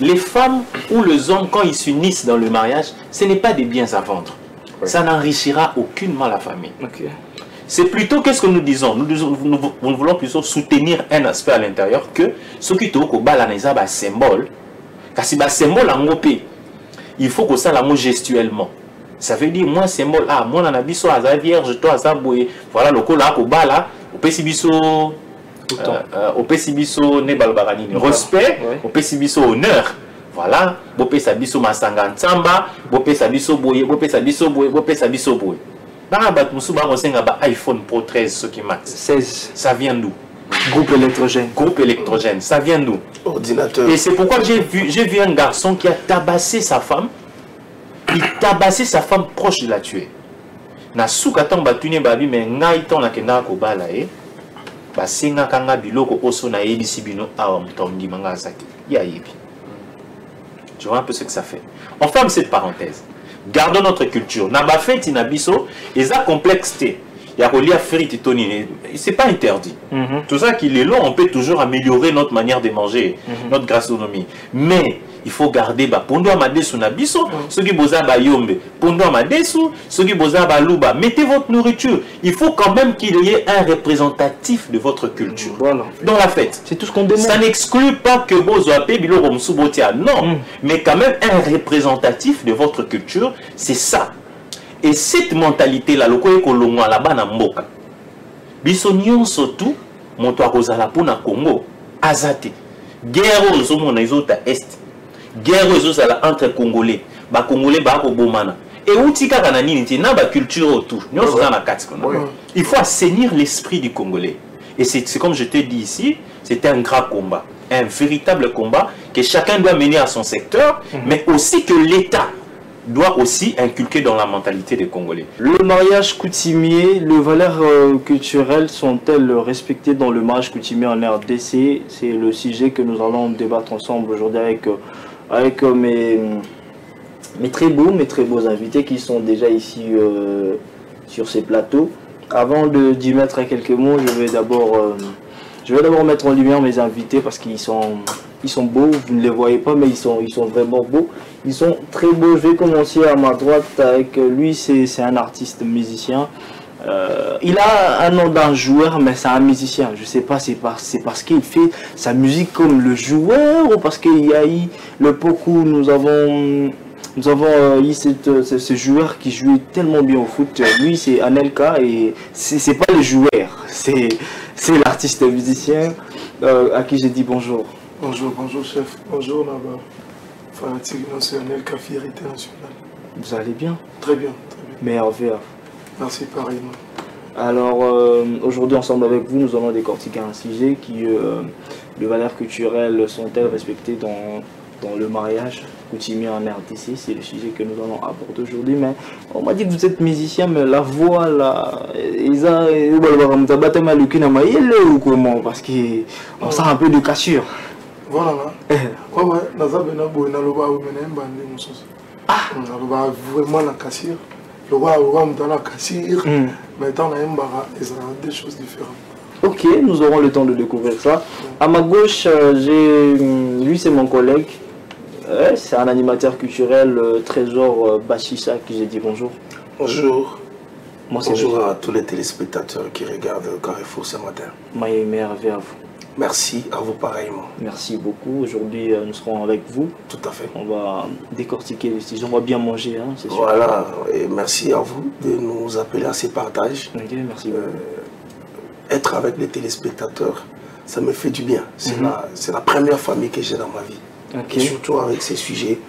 les femmes ou les hommes, quand ils s'unissent dans le mariage, ce n'est pas des biens à vendre. Ouais. Ça n'enrichira aucunement la famille. Okay. C'est plutôt, qu'est-ce que nous disons? Nous voulons plutôt soutenir un aspect à l'intérieur que ce qui est un symbole. Car si un symbole en mopé, il faut que ça l'amour gestuellement. Ça veut dire, moi, symbole, ah, moi, on a biso à la vierge, toi, à la bouée. Voilà, le cola, au bas là, au pessibiso, au pessibiso, ne balbaranini. Respect, au pessibiso, honneur. Voilà, bopé sabiso masanga nsamba, bopé sabiso boye, bopé sabiso boye, bopé sabiso boye. Barabat musuba rosenga ba iPhone Pro 13 ce qui max 16. Ça vient d'où? Groupe électrogène. Groupe électrogène, ça vient d'où? Ordinateur. Et c'est pourquoi j'ai vu un garçon qui a tabassé sa femme. Il tabassait sa femme proche de la tuer. Na soukatan batune babi mais ngai ton na kenda ko bala ba singa kanga biloko oso na yebisi bino awa mutondi manga zaki. Ya yebi. Tu vois un peu ce que ça fait. On ferme cette parenthèse. Gardons notre culture. Naba fête inabiso, et ça complexité. Il y a relié à frite toni. C'est pas interdit. Tout ça qu'il est long, on peut toujours améliorer notre manière de manger, notre gastronomie. Mais il faut garder pondo amadesu nabiso, ceux qui boza ba yombe, pondo amadesu, ceux qui boza ba luba. Mettez votre nourriture. Il faut quand même qu'il y ait un représentatif de votre culture. Voilà. Dans la fête. C'est tout ce qu'on demande. Ça n'exclut pas que bozo ape bilo romsubotia. Non. Mais quand même un représentatif de votre culture, c'est ça. Et cette mentalité-là, le quoi est l'on a là-bas na mboka. Biso nyonso tout, monto akozala pona Congo, azate. Guerre aux hommes na izota est. Guerre aux ala entre Congolais, ba Congolais ba ko bomana. Et outika kana nini ti na ba culture autour. Nyonso na kati kona. Il faut assainir l'esprit du Congolais. Et c'est comme je te dis ici, c'est un grand combat, un véritable combat que chacun doit mener à son secteur, mais aussi que l'État doit aussi inculquer dans la mentalité des Congolais. Le mariage coutumier, les valeurs culturelles sont-elles respectées dans le mariage coutumier en RDC? C'est le sujet que nous allons débattre ensemble aujourd'hui avec mes très beaux invités qui sont déjà ici sur ces plateaux. Avant d'y mettre quelques mots, je vais d'abord mettre en lumière mes invités parce qu'ils sont beaux, vous ne les voyez pas, mais ils sont vraiment beaux. Ils sont très beaux. Je vais commencer à ma droite avec lui, c'est un artiste musicien. Il a un nom d'un joueur, mais c'est un musicien. Je ne sais pas, c'est parce qu'il fait sa musique comme le joueur ou parce qu'il y a eu le Poku. Nous avons eu ce joueur qui jouait tellement bien au foot. Lui, c'est Anelka et c'est pas le joueur, c'est l'artiste musicien à qui j'ai dit bonjour. Bonjour chef. Bonjour là-bas. Fanatique national, fierté nationale. Vous allez bien? Très bien. Merveilleux. Merci pareillement. Alors aujourd'hui ensemble avec vous, nous allons décortiquer un sujet qui les valeurs culturelles sont-elles respectées dans le mariage coutumier en RDC? C'est le sujet que nous allons aborder aujourd'hui. Mais on m'a dit que vous êtes musicien, mais la voix là, ou comment? Parce qu'on sent un peu de cassure. Voilà là. Ouais, vraiment la cassure. Le roi dans la cassure, mais dans la des choses différentes. Ok, nous aurons le temps de découvrir ça. À ma gauche, lui c'est mon collègue. C'est un animateur culturel, Trésor Bachissa, qui j'ai dit bonjour. Bonjour. Bonjour à tous les téléspectateurs qui regardent Carrefour ce matin. Maïe, merveille à vous. Merci à vous pareillement. Merci beaucoup. Aujourd'hui, nous serons avec vous. Tout à fait. On va décortiquer les sujets. On va bien manger, hein, c'est sûr. Voilà. Et merci à vous de nous appeler à ces partages. Ok, merci beaucoup. Être avec les téléspectateurs, ça me fait du bien. C'est la première famille que j'ai dans ma vie. Okay. Et surtout avec ces sujets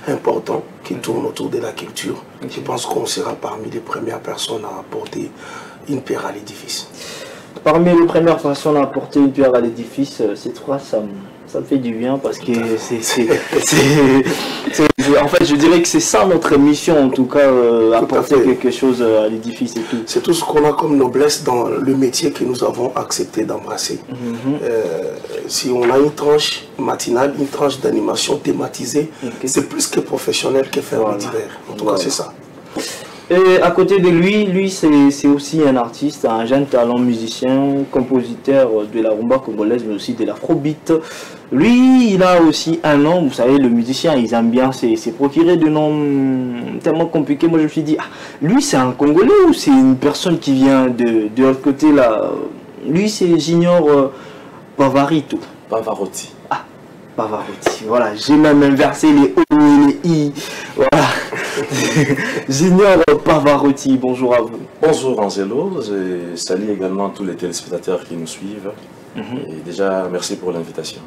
importants qui tournent autour de la culture. Okay. Je pense qu'on sera parmi les premières personnes à apporter une pierre à l'édifice. Parmi les premières personnes à apporter une pierre à l'édifice, cette phrase, ça me fait du bien parce que en fait, je dirais que c'est ça notre mission, en tout cas, apporter quelque chose à l'édifice et tout. C'est tout ce qu'on a comme noblesse dans le métier que nous avons accepté d'embrasser. Si on a une tranche matinale, une tranche d'animation thématisée, c'est plus que professionnel que faire divers. En tout cas, c'est ça. Et à côté de lui c'est aussi un artiste, un jeune talent musicien, compositeur de la rumba congolaise, mais aussi de l'afrobeat. Lui, il a aussi un nom, vous savez, le musicien, ils aiment bien c'est procurer de noms tellement compliqués. Moi, je me suis dit, ah, lui, c'est un Congolais ou c'est une personne qui vient de l'autre côté là? Lui, c'est Junior Pavarito. Pavarotti. Ah, Pavarotti, voilà, j'ai même inversé les O et les I. Voilà. Junior Pavarotti, bonjour à vous. Bonjour Angelo, je salue également tous les téléspectateurs qui nous suivent. Et déjà, merci pour l'invitation.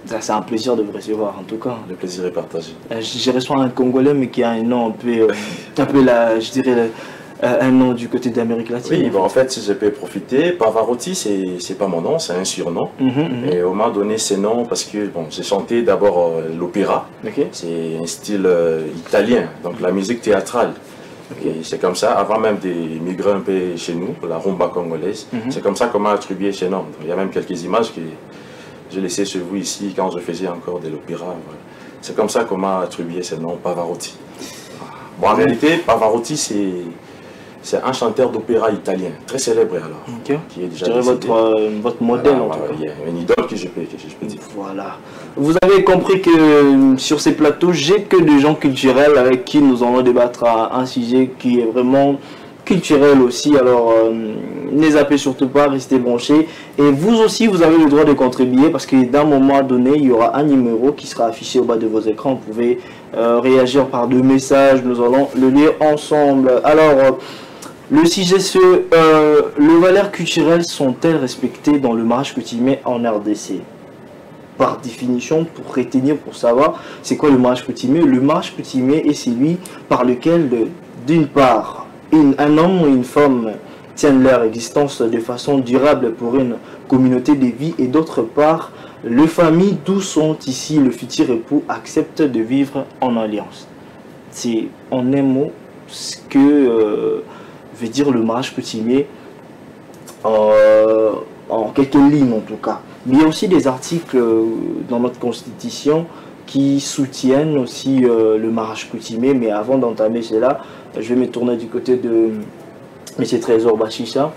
C'est un plaisir de vous recevoir en tout cas. Le plaisir est partagé. J'ai reçu un Congolais mais qui a un nom un peu là, je dirais, un nom du côté d'Amérique latine. Oui, bon, en fait, si je peux profiter, Pavarotti, c'est pas mon nom, c'est un surnom. Et on m'a donné ce nom parce que bon, j'ai chanté d'abord l'opéra. C'est un style italien, donc la musique théâtrale. Et c'est comme ça, avant même d'immigrer un peu chez nous, la rumba congolaise, c'est comme ça qu'on m'a attribué ce nom. Il y a même quelques images que j'ai laissées chez vous ici quand je faisais encore de l'opéra. Voilà. C'est comme ça qu'on m'a attribué ce nom, Pavarotti. Bon, en réalité, Pavarotti, c'est un chanteur d'opéra italien, très célèbre alors. Qui est déjà votre modèle en tout cas. Il y a une idole que je peux dire. Voilà. Vous avez compris que sur ces plateaux, j'ai que des gens culturels avec qui nous allons débattre à un sujet qui est vraiment culturel aussi. Alors, ne zappez surtout pas, restez branchés. Et vous aussi, vous avez le droit de contribuer parce que d'un moment donné, il y aura un numéro qui sera affiché au bas de vos écrans. Vous pouvez réagir par 2 messages. Nous allons le lire ensemble. Alors, le sujet, c'est les valeurs culturelles sont-elles respectées dans le mariage coutumier en RDC? Par définition, pour retenir, pour savoir c'est quoi le mariage coutumier. Le mariage coutumier est celui par lequel, d'une part, un homme ou une femme tiennent leur existence de façon durable pour une communauté de vie, et d'autre part, les familles d'où sont ici le futur époux acceptent de vivre en alliance. C'est en un mot ce que veut dire le mariage coutumier en quelques lignes en tout cas. Mais il y a aussi des articles dans notre constitution qui soutiennent aussi le mariage coutumier. Mais avant d'entamer cela, je vais me tourner du côté de M. Trésor Bachissa.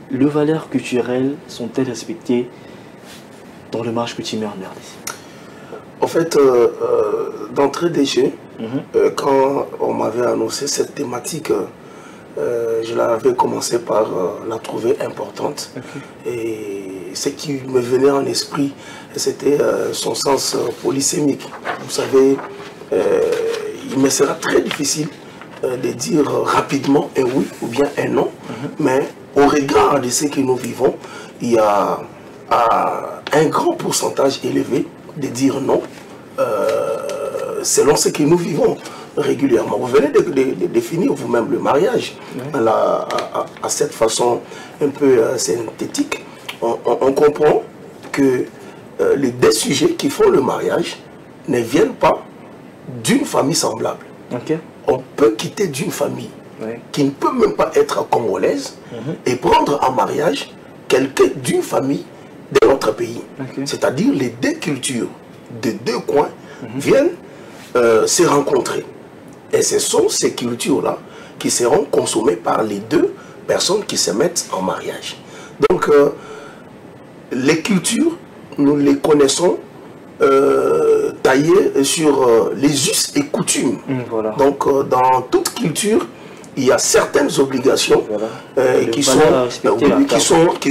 Les valeurs culturelles sont-elles respectées dans le mariage coutumier en RDC? En fait, d'entrée des jeux, quand on m'avait annoncé cette thématique, je l'avais commencé par la trouver importante. Et ce qui me venait en esprit, c'était son sens polysémique. Vous savez, il me sera très difficile de dire rapidement un oui ou bien un non, mais au regard de ce que nous vivons, il y a un grand pourcentage élevé de dire non, selon ce que nous vivons régulièrement. Vous venez de définir vous-même le mariage à cette façon un peu synthétique. On comprend que les 2 sujets qui font le mariage ne viennent pas d'une famille semblable. On peut quitter d'une famille qui ne peut même pas être congolaise et prendre en mariage quelqu'un d'une famille de notre pays. C'est-à-dire les 2 cultures de 2 coins viennent se rencontrer. Et ce sont ces cultures-là qui seront consommées par les 2 personnes qui se mettent en mariage. Donc, les cultures, nous les connaissons taillées sur les us et coutumes. Donc, dans toute culture, il y a certaines obligations qui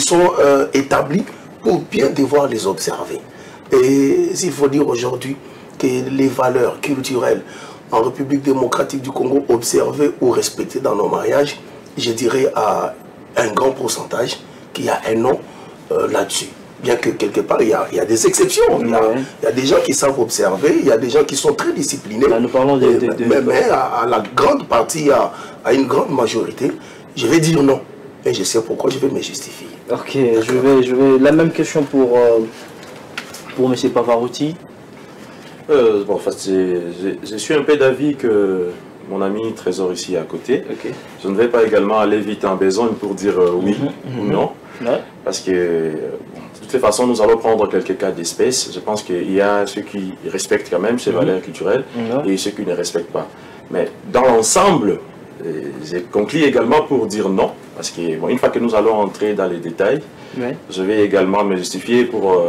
sont établies pour bien devoir les observer. Et il faut dire aujourd'hui que les valeurs culturelles en République démocratique du Congo observées ou respectées dans nos mariages, je dirais à un grand pourcentage qu'il y a un non là-dessus. Bien que quelque part, il y a des exceptions. Il y a des gens qui savent observer, il y a des gens qui sont très disciplinés. Là, nous parlons mais à la grande partie, à une grande majorité, je vais dire non. Et je sais pourquoi, je vais me justifier. Ok, je vais la même question pour M. Pavarotti. Bon, en fait, je suis un peu d'avis que mon ami Trésor ici à côté. Je ne vais pas également aller vite en besogne pour dire oui ou non. Parce que, de toutes les façons, nous allons prendre quelques cas d'espèces. Je pense qu'il y a ceux qui respectent quand même ces valeurs culturelles et ceux qui ne respectent pas. Mais dans l'ensemble, j'ai conclu également pour dire non. Parce que, bon, une fois que nous allons entrer dans les détails, je vais également me justifier pour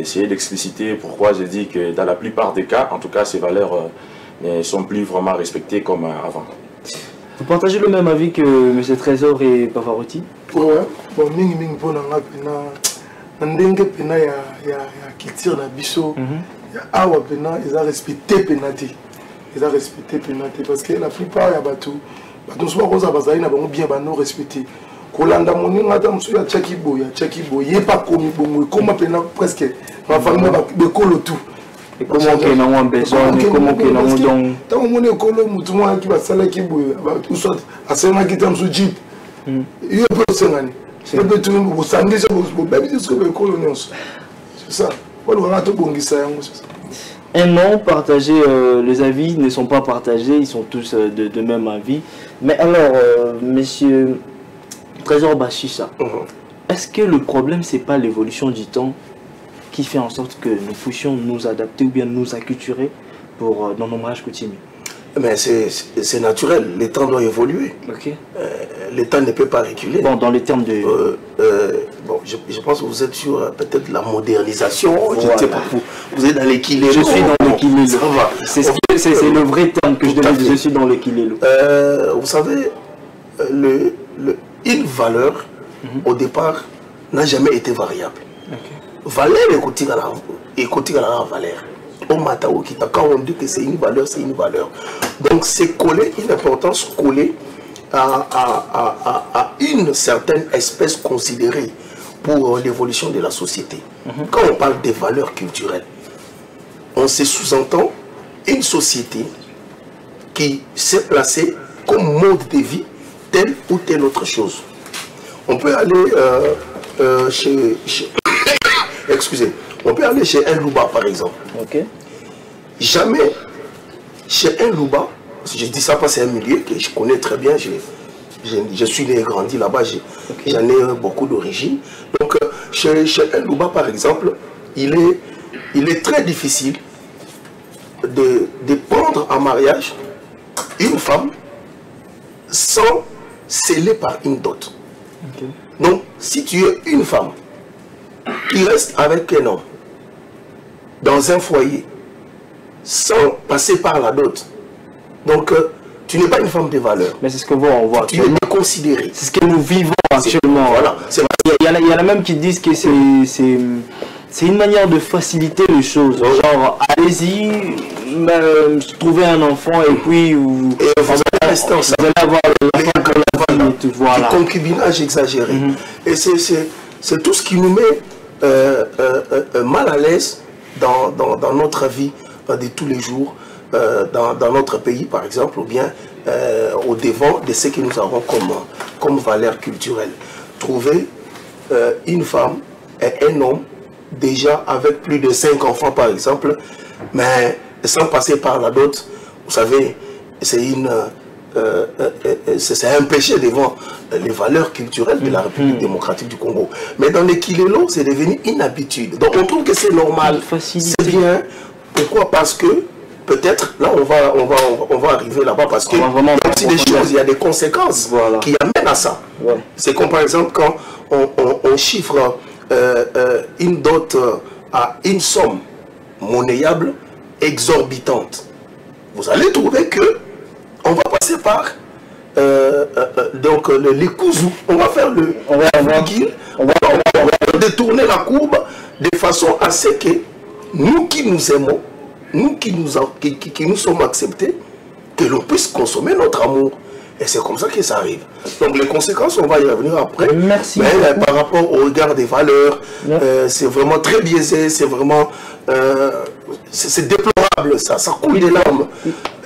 essayer d'expliciter pourquoi j'ai dit que dans la plupart des cas, en tout cas, ces valeurs ne sont plus vraiment respectées comme avant. Vous partagez le même avis que M. Trésor et Pavarotti? Ouais, bon, mingi pour ndenge pena ya culture na biso ya awa pena ils ont respecté penati parce que la plupart ya bato soit rosa bazali na bango bien bano respecté kolanda moninga ta musu ya chakibo ye pas komi bongo koma pena presque ma famille ba bekolo tout et comment que na besoin comment que na donc tant mon ekolo mutu moi qui va sala kibo tout soit asema kita musu jeep yo peut sengani c'est ça. Un non, partagé, les avis ne sont pas partagés, ils sont tous de même avis. Mais alors, monsieur Trésor Bachissa, est-ce que le problème, c'est pas l'évolution du temps qui fait en sorte que nous puissions nous adapter ou bien nous acculturer dans nos mariages coutumiers? Mais c'est naturel, les temps doivent évoluer. Okay. Le temps ne peut pas reculer. Bon, dans les termes de... bon, je pense que vous êtes sur peut-être la modernisation. Voilà. Je ne sais pas, vous êtes dans l'équilibre. Je suis dans l'équilibre. C'est le vrai terme que je demande. Je suis dans l'équilibre. Vous savez, une valeur, au départ, n'a jamais été variable. Okay. Valeur est la valeur. Quand on dit que c'est une valeur, c'est une valeur. Donc c'est coller une importance collée à une certaine espèce considérée pour l'évolution de la société. Quand on parle des valeurs culturelles, on se sous-entend une société qui s'est placée comme mode de vie telle ou telle autre chose. On peut aller excusez, on peut aller chez un Louba par exemple. Okay. Jamais chez un Louba, je dis ça parce que c'est un milieu que je connais très bien, je suis né et grandi là-bas, j'en ai beaucoup d'origine. Donc chez un Louba par exemple, il est très difficile de prendre en mariage une femme sans sceller par une dot. Okay. Donc si tu es une femme qui reste avec un homme dans un foyer sans passer par la dot, donc tu n'es pas une femme de valeur. Mais c'est ce que on voit. Tu es considéré. C'est ce que nous vivons actuellement. Voilà. Il y en a même qui disent que c'est une manière de faciliter les choses. Genre, allez-y, trouvez un enfant et puis vous allez avoir l'enfant et tout. Voilà. Du concubinage exagéré. Et c'est tout ce qui nous met mal à l'aise dans notre vie de tous les jours, dans notre pays par exemple, ou bien au devant de ce que nous avons comme valeur culturelle. Trouver une femme et un homme déjà avec plus de 5 enfants par exemple, mais sans passer par la dot, vous savez, c'est un péché devant les valeurs culturelles de la République démocratique du Congo. Mais dans les Kilelo, c'est devenu une habitude. Donc on trouve que c'est normal, c'est bien. Pourquoi? Parce que peut-être, là on va arriver là-bas parce que il y a des choses, il y a des conséquences qui amènent à ça. Ouais. C'est comme par exemple quand on chiffre une dot à une somme monnayable exorbitante. Vous allez trouver que on va passer par donc les cousous. On va faire on va détourner la courbe de façon à ce que nous qui nous aimons, nous qui nous sommes acceptés, que l'on puisse consommer notre amour. Et c'est comme ça que ça arrive. Donc les conséquences, on va y revenir après. Merci. Mais par rapport au regard des valeurs, c'est vraiment très biaisé, c'est vraiment... c'est déplorable, ça coule des larmes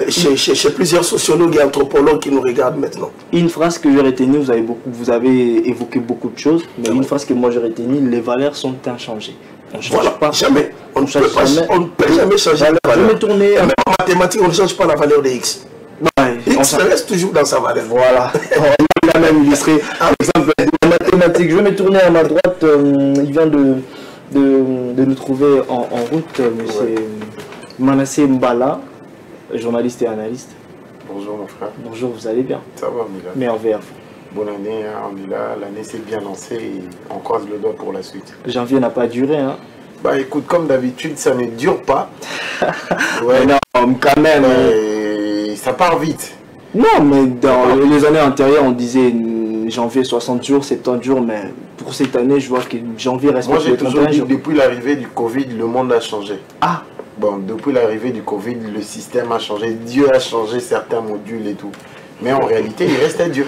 chez plusieurs sociologues et anthropologues qui nous regardent maintenant. Une phrase que j'ai retenue, vous avez évoqué beaucoup de choses, mais une phrase que moi j'ai retenue, les valeurs sont inchangées. Voilà, pas, jamais. On ne peut jamais changer la valeur. Même en mathématiques, on ne change pas la valeur de X. X reste toujours dans sa valeur. Voilà. On a même illustré. Par exemple, en mathématiques, je vais me tourner à ma droite. Il vient de nous trouver en route, M. Manassé Mbala, journaliste et analyste. Bonjour mon frère. Bonjour, vous allez bien? Ça va, Mila. Merveille. Bonne année, Mila. L'année s'est bien lancée et on croise le doigt pour la suite. Janvier n'a pas duré, hein? Bah écoute, comme d'habitude, ça ne dure pas. Ouais. Non, quand même. Ça part vite. Non, mais dans les années antérieures, on disait janvier 60 jours, 70 jours, mais pour cette année, je vois que janvier reste. Moi, j'ai toujours dit que depuis l'arrivée du Covid, le monde a changé. Ah. Bon, depuis l'arrivée du Covid, le système a changé. Dieu a changé certains modules et tout. Mais en réalité, il reste à Dieu.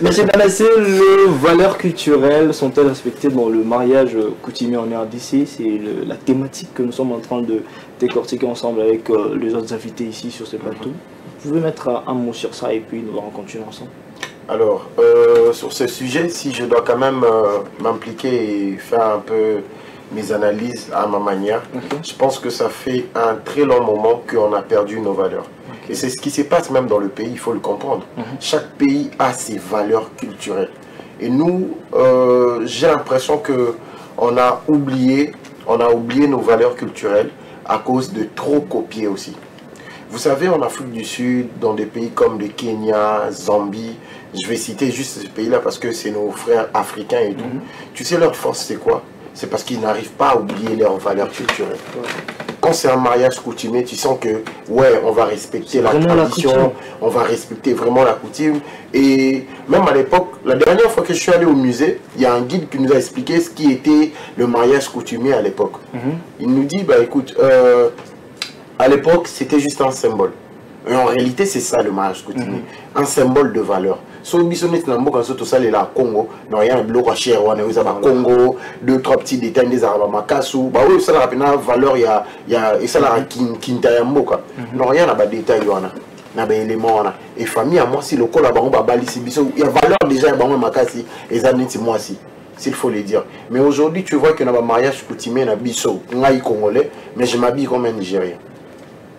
Monsieur Banassé, les valeurs culturelles sont-elles respectées dans le mariage coutumier en RDC? C'est la thématique que nous sommes en train de décortiquer ensemble avec les autres invités ici sur ce plateau. Vous pouvez mettre un mot sur ça et puis nous allons continuer ensemble. Alors, sur ce sujet, si je dois quand même m'impliquer et faire un peu mes analyses à ma manière, je pense que ça fait un très long moment qu'on a perdu nos valeurs. Et c'est ce qui se passe même dans le pays, il faut le comprendre. Chaque pays a ses valeurs culturelles. Et nous, j'ai l'impression qu'on a oublié nos valeurs culturelles à cause de trop copier aussi. Vous savez, en Afrique du Sud, dans des pays comme le Kenya, Zambie, je vais citer juste ces pays-là parce que c'est nos frères africains et tout. Tu sais, leur force, c'est quoi? C'est parce qu'ils n'arrivent pas à oublier leurs valeurs culturelles. Quand c'est un mariage coutumier, tu sens que, ouais, on va respecter la tradition, on va respecter vraiment la coutume. Et même à l'époque, la dernière fois que je suis allé au musée, il y a un guide qui nous a expliqué ce qui était le mariage coutumier à l'époque. Il nous dit, bah écoute, à l'époque, c'était juste un symbole. Et en réalité, c'est ça le mariage coutumier. Un symbole de valeur. So, bisonnet na mboka so to sale la Congo, non rien bloko cher wana uza ba Congo, deux trois petits détails des araba makasu, ba oui ça la rapena valeur ya et ça la kinta ya mboka. Non rien na ba détail wana. Na ba élément wana. Et famille à moi si le kola bango ba balisi biso, il y a valeur déjà bango makasi et ça neti moi si. S'il faut le dire. Mais aujourd'hui, tu vois que dans le mariage coutumier na biso, ngai congolais, mais je m'habille comme un Nigérien.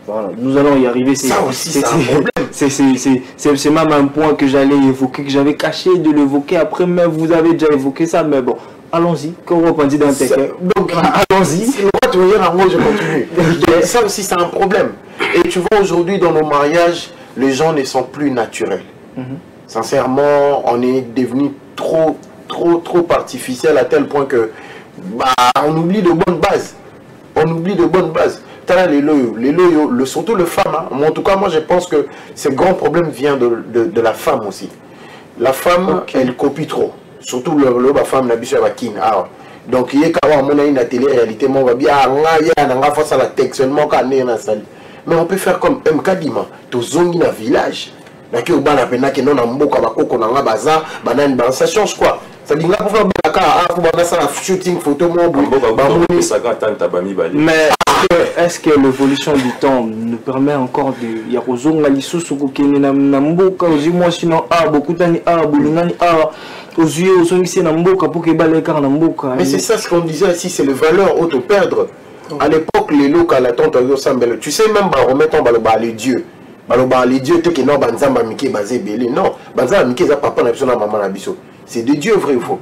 Voilà, nous allons y arriver. Ça aussi, c'est un problème. C'est même un point que j'allais évoquer, que j'avais caché de l'évoquer après, mais vous avez déjà évoqué ça, mais bon, allons-y, qu'on reprendit d'un texte. Donc, allons-y. Je continue. Ça aussi, c'est un problème. Et tu vois, aujourd'hui, dans nos mariages, les gens ne sont plus naturels. Sincèrement, on est devenu trop artificiel à tel point que on oublie de bonnes bases. On oublie de bonnes bases. Surtout les femmes, hein. En tout cas, moi je pense que ce grand problème vient de la femme aussi. La femme, elle copie trop. Surtout la femme, la biche à kin. Donc, il y a quand même une télé-réalité, on va bien, face à la texte, seulement quand on est dans la salle. Mais on peut faire comme Mkadima, tu zongi dans le village. Ça change quoi? Ça dit là pour faire shooting photo mais est-ce que l'évolution du temps nous permet encore de yarozonga lisusu kokene na mboka ozimwa sinon beaucoup tani bolingani aux yeux ozongisi na mboka pour que baleka na mboka? Mais c'est ça ce qu'on disait ici, c'est les valeurs auto perdre. À l'époque les locaux à la tante Sambel, tu sais même remettre en les dieux. Les dieux te que non banzamba miki basé belé non banzamba miki za papa na biso na maman na biso. C'est des dieux vrai ou faux.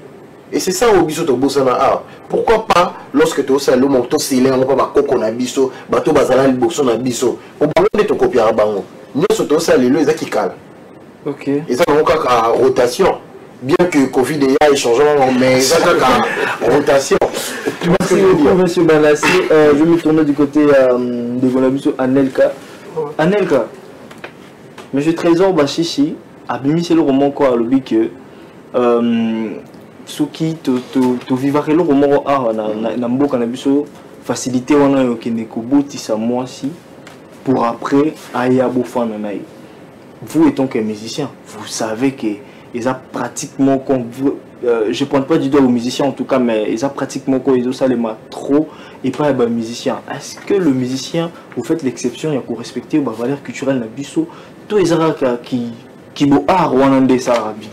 Et c'est ça au biso to bosana pourquoi pas lorsque tu as le monto silé on va koko na biso bato bazala liboso na biso au bango de to copier bango nyoso to ça le ezaki kala. OK. Et ça encore à rotation bien que Covid ait changé mais ça à rotation. Tu vois ce que je veux dire monsieur Banassé, je vais me tourner du côté de mon ami Anelka. Anelka. Monsieur Trésor Bachichi a mis le roman quoi à l'objet que Suki to vivre le roman na mboka na biso facilité wana yo keneko botisa moi si pour après aya bofana naï. Vous étant qu'un musicien, vous savez que ils a pratiquement je ne pointe pas du doigt aux musiciens en tout cas, mais ils ont pratiquement ils ont ça les trop et pas les musiciens. Est-ce que le musicien, vous faites l'exception, il y a pour respecter les valeurs culturelles na biso tous les arabes qui bo art ou en des arabes?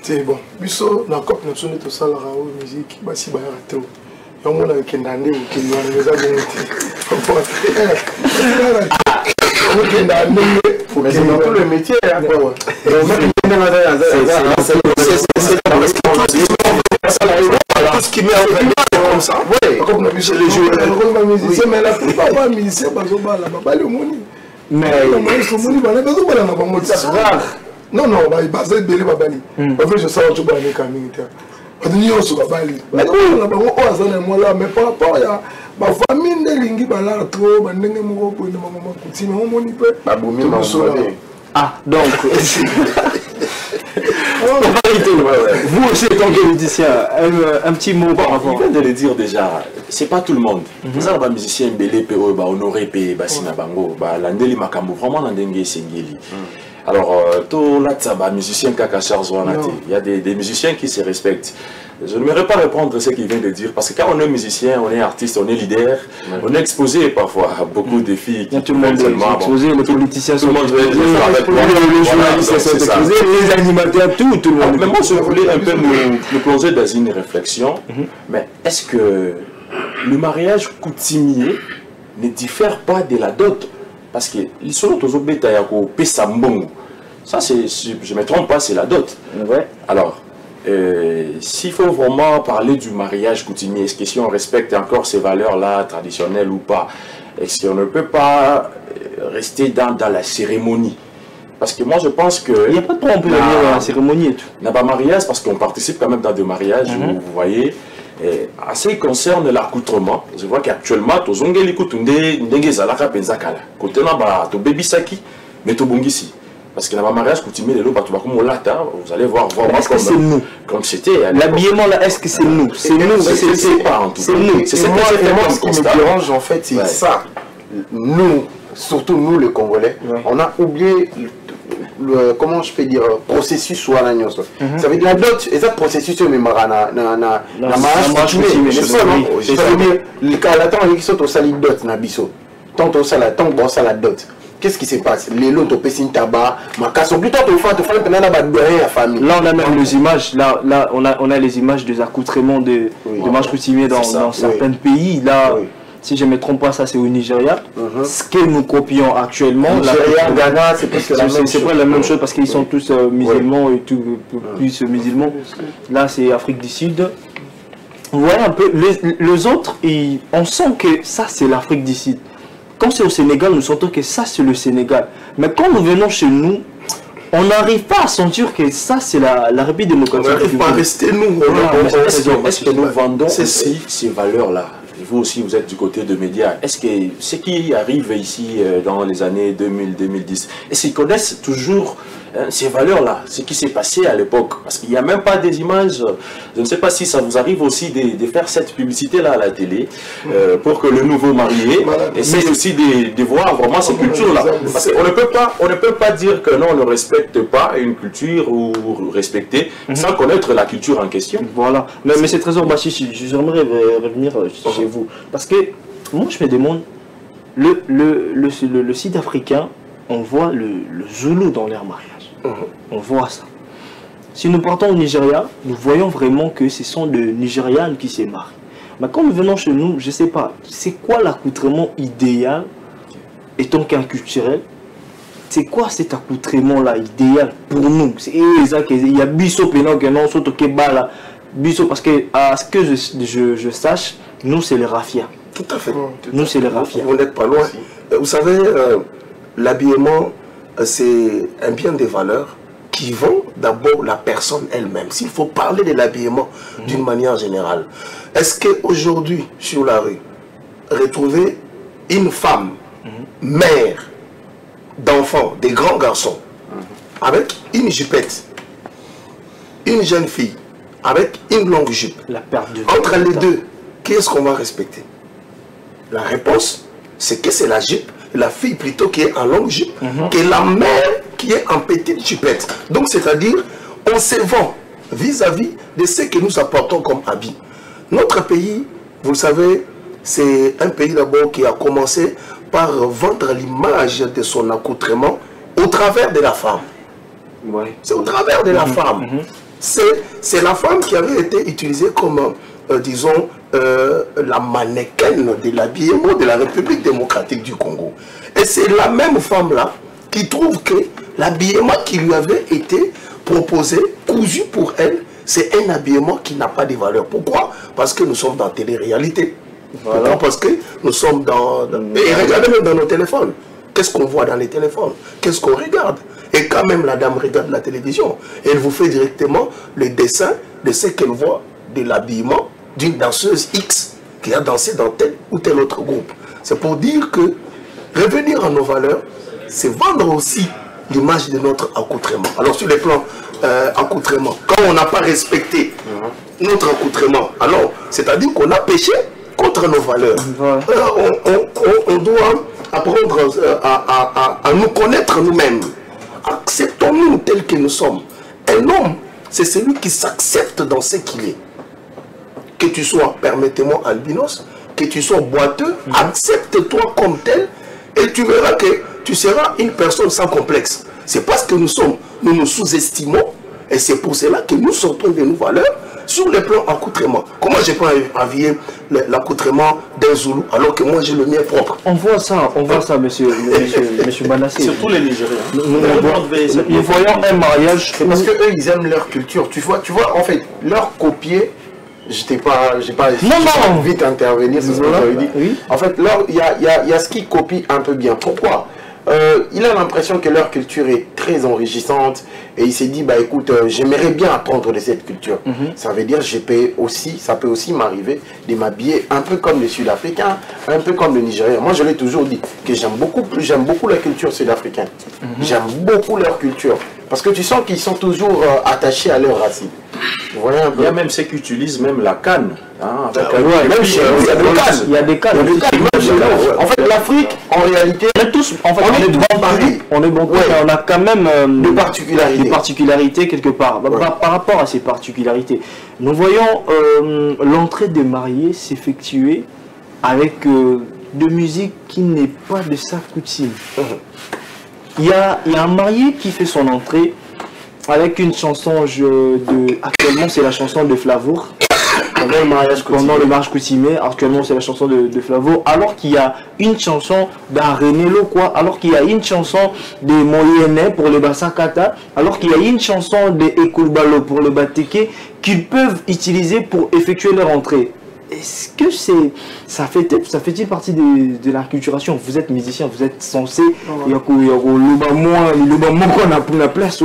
C'est bon. Biso na cop na sonne to ça la musique basi ba rato. Yo mona kendande ou kendwane les mais c'est dans tout le métier tout ce qui met en comme ça. Oui, c'est les jeux. Mais la plupart des musiciens non, non, bah, il basé belé babali. En fait, je sens que tu vas aller caminer. nyonso babali na bango oyo aza na moi là mais par rapport ya bafamille nde elingi balala trop bandenge moko boye na bango makuti mais omoni mpe babomi mamone. Ah, donc... Vous aussi, en tant que musicien, un petit mot par rapport. Il vient de le dire déjà, c'est pas tout le monde. Vous avez un musicien belé, honoré, basina bango, landeli makambo, vraiment landenge sengeli. Alors, tout là, ça va, musicien kaka charzouanati. Il y a des musiciens qui se respectent. Je ne m'aimerais pas répondre à ce qu'il vient de dire, parce que quand on est musicien, on est artiste, on est leader, on est exposé parfois à beaucoup de filles. Tout le monde est exposé, les politiciens sont exposés, les journalistes sont exposés, les animateurs, tout le monde. Mais moi, je voulais un peu me plonger dans une réflexion. Mais est-ce que le mariage coutumier ne diffère pas de la dot? Parce que selon tous les ça, si je ne me trompe pas, c'est la dot. Ouais. Alors, s'il faut vraiment parler du mariage coutumier, est-ce que si on respecte encore ces valeurs-là, traditionnelles ou pas, est-ce qu'on ne peut pas rester dans la cérémonie? Parce que moi, je pense que... Il n'y a pas de problème dans la cérémonie et tout. Il n'y a pas de mariage parce qu'on participe quand même dans des mariages, vous voyez. Et en ce qui concerne l'accoutrement, je vois qu'actuellement, tu as parce que dans le mariage coutumier, vous allez voir est-ce que c'est nous? Comme c'était. L'habillement là, est-ce que c'est nous? C'est nous, c'est pas en tout cas. C'est nous. C'est ce qui me dérange en fait, c'est ça. Nous, surtout nous les Congolais, on a oublié comment je peux dire, processus soit la nuance. Ça veut dire la dot, et ça processus mais mariage coutumier, ça veut dire le cas là tant qui sont au sali dot na biso. Tant au sala, tant bon sala dot. Qu'est-ce qui se passe? Les lots au pessin tabac, ma casse au plus tard au fond, la famille. Là on a même les images, là on a les images des accoutrements de mariage coutumier dans certains pays. Là, si je ne me trompe pas, ça c'est au Nigeria. Ce que nous copions actuellement, Nigeria, Ghana, c'est presque la même chose parce qu'ils sont tous musulmans et tout, plus musulmans. Là c'est Afrique du Sud. Voilà un peu, les autres, on sent que ça c'est l'Afrique du Sud. Quand c'est au Sénégal, nous sentons que ça c'est le Sénégal. Mais quand nous venons chez nous, on n'arrive pas à sentir que ça c'est la République démocratique. On n'arrive pas à rester nous. Est-ce que nous vendons aussi ces valeurs-là? Vous aussi, vous êtes du côté de médias. Est-ce que ce qui arrive ici dans les années 2000-2010, est-ce qu'ils connaissent toujours ces valeurs-là, ce qui s'est passé à l'époque? Parce qu'il n'y a même pas des images. Je ne sais pas si ça vous arrive aussi de faire cette publicité-là à la télé pour que le nouveau marié essaie aussi de voir vraiment ces cultures-là. Parce qu'on ne peut pas dire que non, on ne respecte pas une culture ou respecter sans connaître la culture en question. Voilà. Mais c'est Trésor Bachichi, j'aimerais revenir chez vous. Parce que moi, je me demande, le Sud-Africain, on voit le Zoulou dans leur mariage. On voit ça. Si nous partons au Nigeria, nous voyons vraiment que ce sont des Nigérianes qui se marient. Mais quand nous venons chez nous, je ne sais pas, c'est quoi l'accoutrement idéal étant qu'un culturel? C'est quoi cet accoutrement-là idéal pour nous? Il y a Bisso Pénan que non, surtout Kebala. Bisso, parce que à ce que je sache, nous c'est les rafias. Tout à fait. Nous c'est les rafias. Vous n'êtes pas loin. Vous savez, l'habillement, c'est un bien des valeurs qui vont d'abord la personne elle-même. S'il faut parler de l'habillement d'une manière générale, est-ce qu'aujourd'hui, sur la rue, retrouver une femme, mère d'enfants, des grands garçons, avec une jupette, une jeune fille, avec une longue jupe, entre les deux, qu'est-ce qu'on va respecter? La réponse, c'est que c'est la jupe, la fille plutôt qui est en longue jupe, que la mère qui est en petite jupette. Donc c'est-à-dire, on se vend vis-à-vis de ce que nous apportons comme habit. Notre pays, vous le savez, c'est un pays d'abord qui a commencé par vendre l'image de son accoutrement au travers de la femme. C'est au travers de la femme. C'est la femme qui avait été utilisée comme, disons, la mannequin de l'habillement de la République démocratique du Congo. Et c'est la même femme-là qui trouve que l'habillement qui lui avait été proposé, cousu pour elle, c'est un habillement qui n'a pas de valeur. Pourquoi? Parce que nous sommes dans la télé-réalité. Voilà. Parce que nous sommes dans... Et regardez même dans nos téléphones. Qu'est-ce qu'on voit dans les téléphones? Qu'est-ce qu'on regarde? Et quand même la dame regarde la télévision, elle vous fait directement le dessin de ce qu'elle voit de l'habillement d'une danseuse X qui a dansé dans tel ou tel autre groupe. C'est pour dire que revenir à nos valeurs, c'est vendre aussi l'image de notre accoutrement. Alors sur les plans accoutrement, quand on n'a pas respecté notre accoutrement, alors c'est-à-dire qu'on a péché contre nos valeurs. On doit apprendre à nous connaître nous-mêmes. Acceptons-nous tels que nous sommes. Un homme, c'est celui qui s'accepte dans ce qu'il est. Que tu sois, permettez-moi, albinos, que tu sois boiteux, accepte-toi comme tel et tu verras que tu seras une personne sans complexe. C'est parce que nous nous sous-estimons et c'est pour cela que nous sortons de nos valeurs sur le plan accoutrement. Comment je peux habiller l'accoutrement d'un Zoulou alors que moi j'ai le mien propre? On voit ça, monsieur Banassé. Surtout les Nigériens. Nous voyons un mariage. Parce que eux ils aiment leur culture. Tu vois en fait, leur copier. J'ai pas vite intervenir, c'est ce que j'avais dit. Oui. En fait, il y a ce qui copie un peu bien. Pourquoi? Il a l'impression que leur culture est très enrichissante et il s'est dit, bah écoute, j'aimerais bien apprendre de cette culture. Ça veut dire, ça peut aussi m'arriver de m'habiller un peu comme les Sud-Africains, un peu comme les Nigériens. Moi, je l'ai toujours dit, que j'aime beaucoup la culture sud-africaine. J'aime beaucoup leur culture. Parce que tu sens qu'ils sont toujours attachés à leurs racines. Voilà un peu. Il y a même ceux qui utilisent même la canne. Hein, il y a des cannes. En fait, l'Afrique, en réalité, on est tous, en fait, on est bon pareil. On est bon pareil. On a quand même des particularités quelque part. Par rapport à ces particularités, nous voyons l'entrée des mariés s'effectuer avec de musique qui n'est pas de sa coutume. Il y a un marié qui fait son entrée avec une chanson actuellement c'est la chanson de Flavour. Pendant le mariage coutumier, actuellement c'est la chanson de Flavour, alors qu'il y a une chanson d'Arenelo, alors qu'il y a une chanson de Moyenne pour le Bassakata, alors qu'il y a une chanson de Ekulbalo pour le Bateke qu'ils peuvent utiliser pour effectuer leur entrée. Est-ce que ça fait-il partie de la culturation? Vous êtes musicien, vous êtes censé il y a place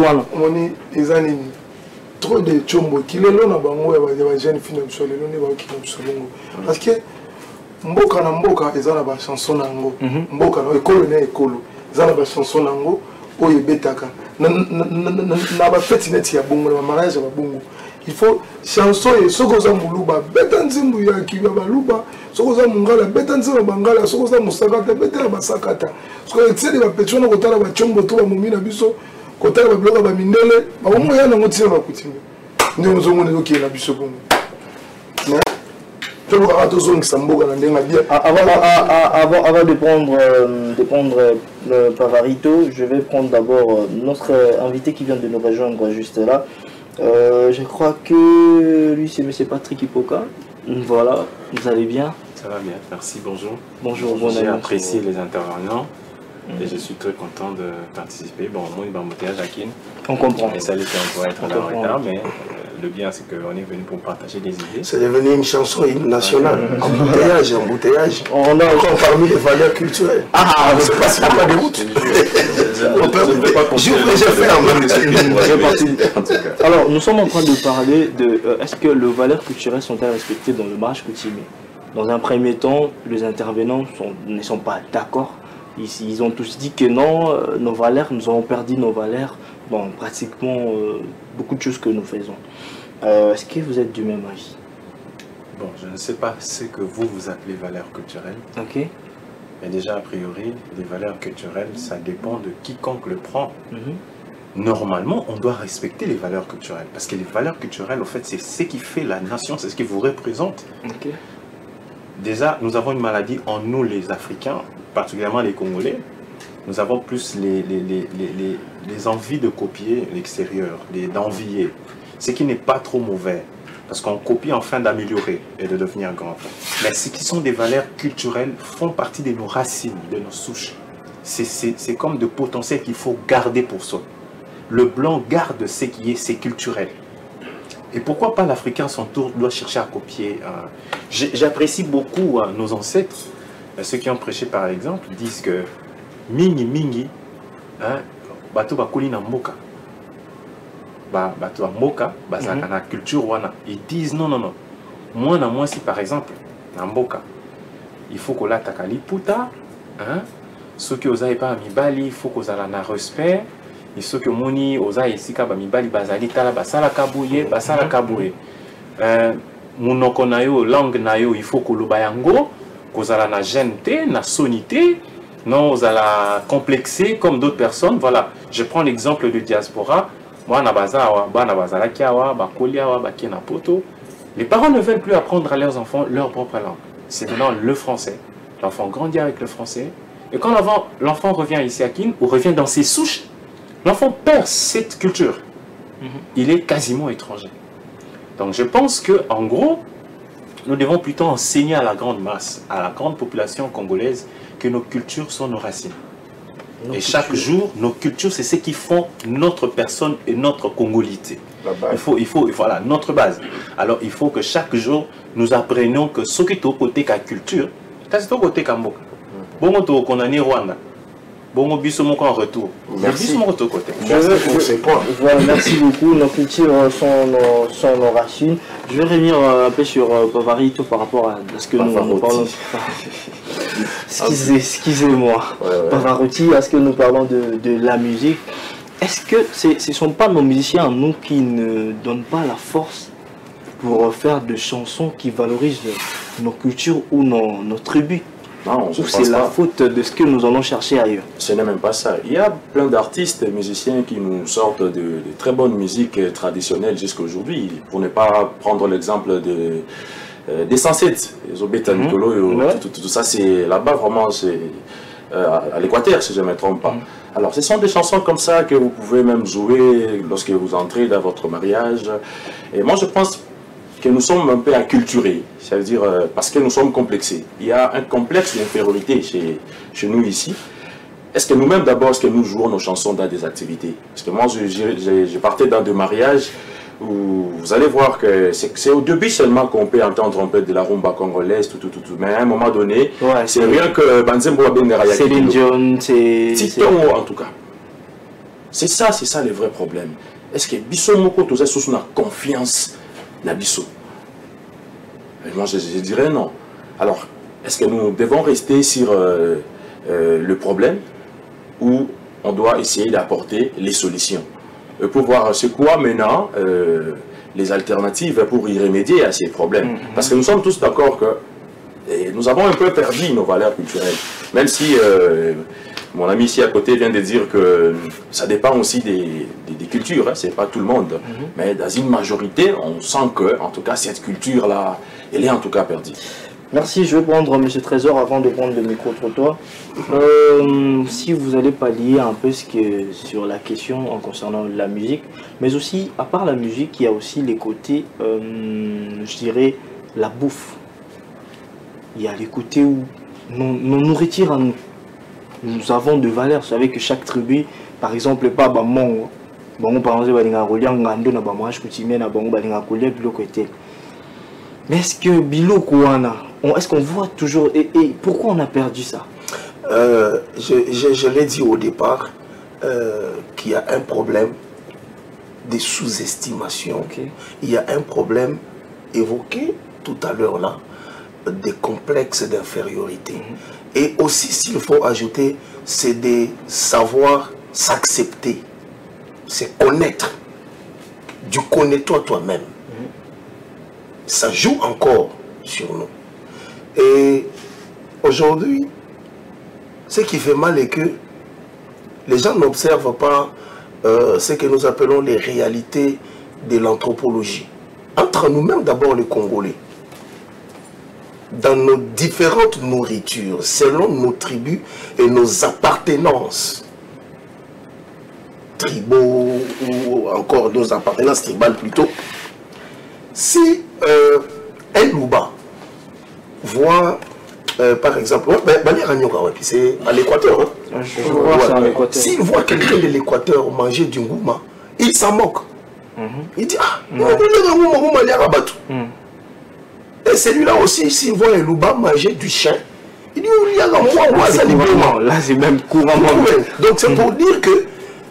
trop de chombo qui le na bango ya jeune fille na solo ne ba ki na solo parce que mboka na mboka ezala ba chanson nango mboka na ekolo na ekolo ezala ba chanson nango oyo betaka na ba fête net ya bongo na mariage ya bongo. Il faut chanson et sokoza muluba beta nzimbu ya kiba baluba sokoza mungala beta nzimbu bangala sokoza musakata beta basakata sokoza tseli ba petro na kotala ba chombo to ba mumina biso kotala ba bloga ba mindele ba omo ya na ngotira ba kutimbe ndio nzongo ne okiela biso bongo avant de prendre Pavarito, je vais prendre d'abord notre invité qui vient de nous rejoindre juste là. Je crois que lui c'est M. Patrick Hipoka. Voilà, vous allez bien? Ça va bien, merci, bonjour. Bonjour, j'ai apprécié les intervenants et je suis très content de participer. Bon, moi, il va m'embouteillage à Kin. On comprend. Et ça, on pourrait être là en retard, mais le bien, c'est qu'on est venu pour partager des idées. C'est devenu une chanson nationale. Embouteillage. On a encore parmi les valeurs culturelles. Ah, c'est pas si pas de route. Alors, nous sommes en train de parler de est-ce que les valeurs culturelles sont-elles respectées dans le mariage coutumier? Dans un premier temps, les intervenants ne sont pas d'accord. Ils ont tous dit que non, nos valeurs, nous avons perdu nos valeurs dans pratiquement beaucoup de choses que nous faisons. Est-ce que vous êtes du même avis? Bon, je ne sais pas ce que vous appelez valeurs culturelles. Ok. Mais déjà, a priori, les valeurs culturelles, ça dépend de quiconque le prend. Normalement, on doit respecter les valeurs culturelles. Parce que les valeurs culturelles, au fait, c'est ce qui fait la nation, c'est ce qui vous représente. Okay. Déjà, nous avons une maladie en nous, les Africains, particulièrement les Congolais. Nous avons plus les envies de copier l'extérieur, d'envier. Ce qui n'est pas trop mauvais. Parce qu'on copie afin d'améliorer et de devenir grand. Mais ce qui sont des valeurs culturelles font partie de nos racines, de nos souches. C'est comme de potentiel qu'il faut garder pour soi. Le blanc garde ce qui est, c'est culturel. Et pourquoi pas l'Africain, à son tour, doit chercher à copier. J'apprécie beaucoup nos ancêtres. Ceux qui ont prêché par exemple disent que Mingi Mingi, Bato Bakuli Namboka. bato ya mboka bazalaka na culture wana. Ils disent non non non, moi si par exemple na mboka il faut kolataka liputa, hein, soki oza epa mibali il faut kozala na respect, et soki omoni oza esika ba mibali bazali tala basala kabuye basala kabuye, monoko na yo langue na yo il faut koloba yango, kozala na gêne te na sonité, non ozala complexé comme d'autres personnes. Voilà, je prends l'exemple de diaspora. Moi na bazawa bana bazala kiawa bakoliawa bakena poto. Les parents ne veulent plus apprendre à leurs enfants leur propre langue. C'est maintenant le français. L'enfant grandit avec le français. Et quand l'enfant revient ici à Kin ou revient dans ses souches, l'enfant perd cette culture. Il est quasiment étranger. Donc je pense que en gros, nous devons plutôt enseigner à la grande masse, à la grande population congolaise, que nos cultures sont nos racines. Et chaque jour, nos cultures, c'est ce qui font notre personne et notre congolité. Il faut, voilà, notre base. Alors, il faut que chaque jour, nous apprenions que ce qui est au côté de la culture, c'est au côté de Mboka. Bon, on a Rwanda. Bon, biso moko en retour. Merci. Voilà, merci beaucoup. Nos cultures sont nos racines. Je vais revenir un peu sur Pavarito par rapport à ce que nous parlons. Excusez-moi. Pavarotti, à ce que nous parlons de la musique. Est-ce que ce ne sont pas nos musiciens, nous, qui ne donnent pas la force pour faire des chansons qui valorisent nos cultures ou nos tribus? Non, ou c'est la faute de ce que nous allons chercher ailleurs? Ce n'est même pas ça. Il y a plein d'artistes, musiciens qui nous sortent de très bonnes musiques traditionnelles jusqu'à aujourd'hui. Pour ne pas prendre l'exemple des Sansets, les Obeta Nicolo, tout ça, c'est là-bas vraiment, c'est à l'Équateur, si je ne me trompe pas. Alors, ce sont des chansons comme ça que vous pouvez même jouer lorsque vous entrez dans votre mariage. Et moi, je pense que nous sommes un peu acculturés, ça veut dire parce que nous sommes complexés. Il y a un complexe d'infériorité chez nous ici. Est-ce que nous-mêmes d'abord, est-ce que nous jouons nos chansons dans des activités? Parce que moi, je partais dans des mariages où vous allez voir que c'est au début seulement qu'on peut entendre un peu de la rumba congolaise, tout. Mais à un moment donné, c'est rien que Banzembo Abenderaya. C'est l'Indion, c'est... Titon en tout cas. C'est ça le vrai problème. Est-ce que Bisso Moko, tout ça, sous la confiance Nabiso? Moi je dirais non. Alors, est-ce que nous devons rester sur le problème ou on doit essayer d'apporter les solutions pour voir c'est quoi maintenant les alternatives pour y remédier à ces problèmes? Parce que nous sommes tous d'accord que nous avons un peu perdu nos valeurs culturelles. Même si mon ami ici à côté vient de dire que ça dépend aussi des cultures, hein, c'est pas tout le monde. Mais dans une majorité, on sent que, en tout cas, cette culture-là, elle est en tout cas perdue. Merci, je vais prendre M. Trésor avant de prendre le micro-trottoir. Si vous allez pallier un peu sur la question en concernant la musique, mais aussi, à part la musique, il y a aussi les côtés, je dirais, la bouffe. Il y a les côtés où nos nourritures à nous. Nous avons de valeurs. Vous savez que chaque tribu, par exemple, pas Bamon, par exemple, mais est-ce que Bilo Kouana, est-ce qu'on voit toujours et pourquoi on a perdu ça? Je l'ai dit au départ qu'il y a un problème de sous-estimation. Il y a un problème évoqué tout à l'heure là, des complexes d'infériorité. Et aussi, s'il faut ajouter, c'est de savoir s'accepter, c'est connaître. Du connais-toi toi-même. Ça joue encore sur nous. Et aujourd'hui, ce qui fait mal est que les gens n'observent pas ce que nous appelons les réalités de l'anthropologie. Entre nous-mêmes, d'abord les Congolais, dans nos différentes nourritures, selon nos tribus et nos appartenances tribaux ou encore nos appartenances tribales plutôt, si un Louba voit par exemple, c'est à l'Équateur, hein? S'il voit quelqu'un de l'Équateur manger du ngouma, il s'en moque. Il dit et celui-là aussi, s'il voit un Louba manger du chien, il dit là c'est même couramment. Donc c'est pour dire que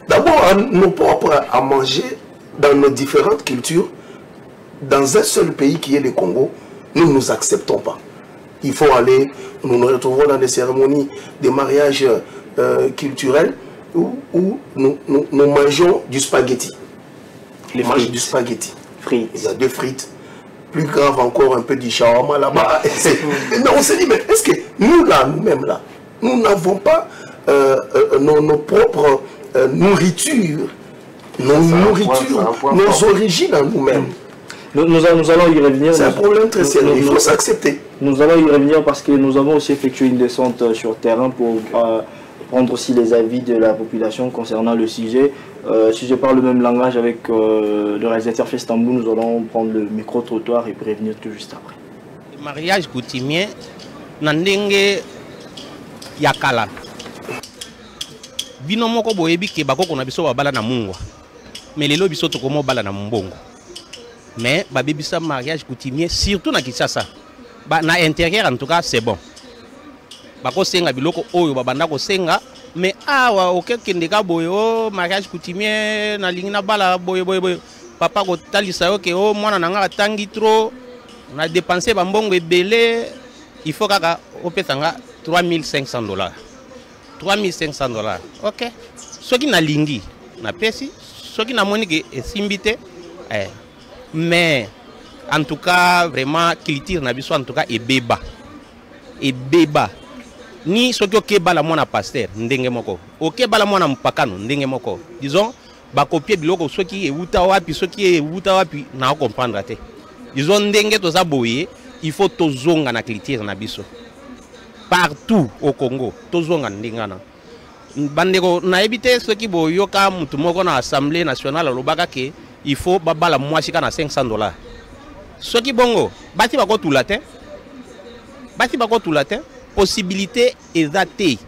d'abord nos propres à manger dans nos différentes cultures, dans un seul pays qui est le Congo, nous ne nous acceptons pas. Il faut aller, nous nous retrouvons dans des cérémonies, des mariages culturels où nous mangeons du spaghetti. On mange du spaghetti. Frites. Il y a 2 frites. Plus grave encore, un peu du shawarma là-bas. Mais on s'est dit, mais est-ce que nous là, nous-mêmes là, nous n'avons pas nos propres nourritures, nos origines en nous-mêmes? Nous allons y revenir. C'est un problème très sérieux, il faut s'accepter. Nous allons y revenir parce que nous avons aussi effectué une descente sur terrain pour prendre aussi les avis de la population concernant le sujet. Si je parle le même langage avec le réalisateur Festambou, nous allons prendre le micro-trottoir et prévenir tout juste après. Le mariage coutumier, nandenge yakala. Bino moko boyebi ke bako kona biso babala na mungwa. Mais lelo biso to komo bala na mbongo. Mais babebisa mariage coutumier surtout na Kinshasa. Ba na intérieur en tout cas c'est bon. Bako senga biloko oyo babanda ko senga mais awa okekende ka boyo mariage coutumier na lingi na bala boyo papa ko talisa yo ke o mwana nanga atangi trop na dépenser ba mbongo ebele il faut kaka opesanga $3,500. $3,500. OK. Soki na lingi na pesi, soki na monike esimbite mais en tout cas vraiment culture na biso en tout cas ebeba ni soki okeba la mwana pasteur ndenge moko okeba la mwana mpakano ndenge moko disons ba copier biloko soki euta wapi na comprendre te disons ndenge to za boye il faut tozonga na culture na biso partout au Congo tozonga ndingana bandeko na ebite soki boyoka mutu moko na assemblée nationale lobaka ke il faut babala mwasi kana $500. Soki bongo bati bako tula te possibilité ezate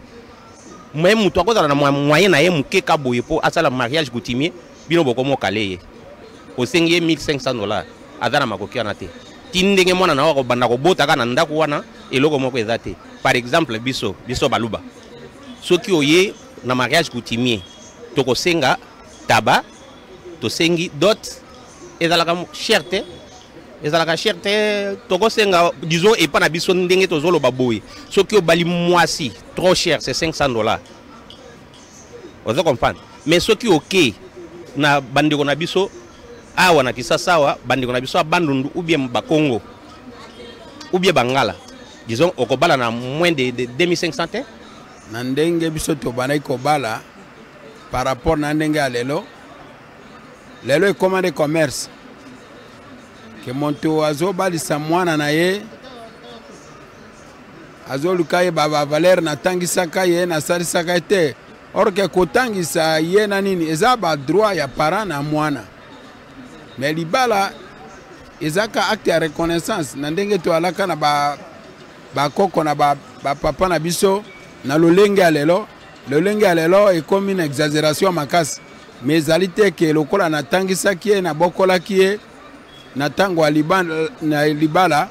même mutu akozala na moyen na ye muke ka boye po asala mariage coutumier bino boko mo kaleye osengi $1,500 azana makoki na te tindenge mwana na wako banda ko bota kana ndako wana eloko moko ezate. Par exemple biso baluba soki oye na mariage coutumier toko senga taba to sengi dot ezalaka cherté toko senga disons et pas na biso ndenge tozolo baboye soki obali mwasi trop cher c'est $500. Vous comprenez? Mais soki ok na bandeko na biso awa na Kinshasa wa bandeko na biso bandundu ou bien bakongo ou bien bangala disons okobala na moins de $2,500 te na ndenge biso to banai kobala par rapport na ndenge ya lelo est commandé commerce que monto azo balisa mwana na ye azo lukaye baba valeur na tangisaka ye na salisaka te or que kotangisa ye na nini eza ba droit ya parent na mwana mais libala ezaka acte ya reconnaissance na ndenge to alaka na ba koko na ba papa na biso na lolenge ya lelo est comme une exagération makasi mais ezali te ke lokola na tangisaki ye na bokolaki ye na tango na libala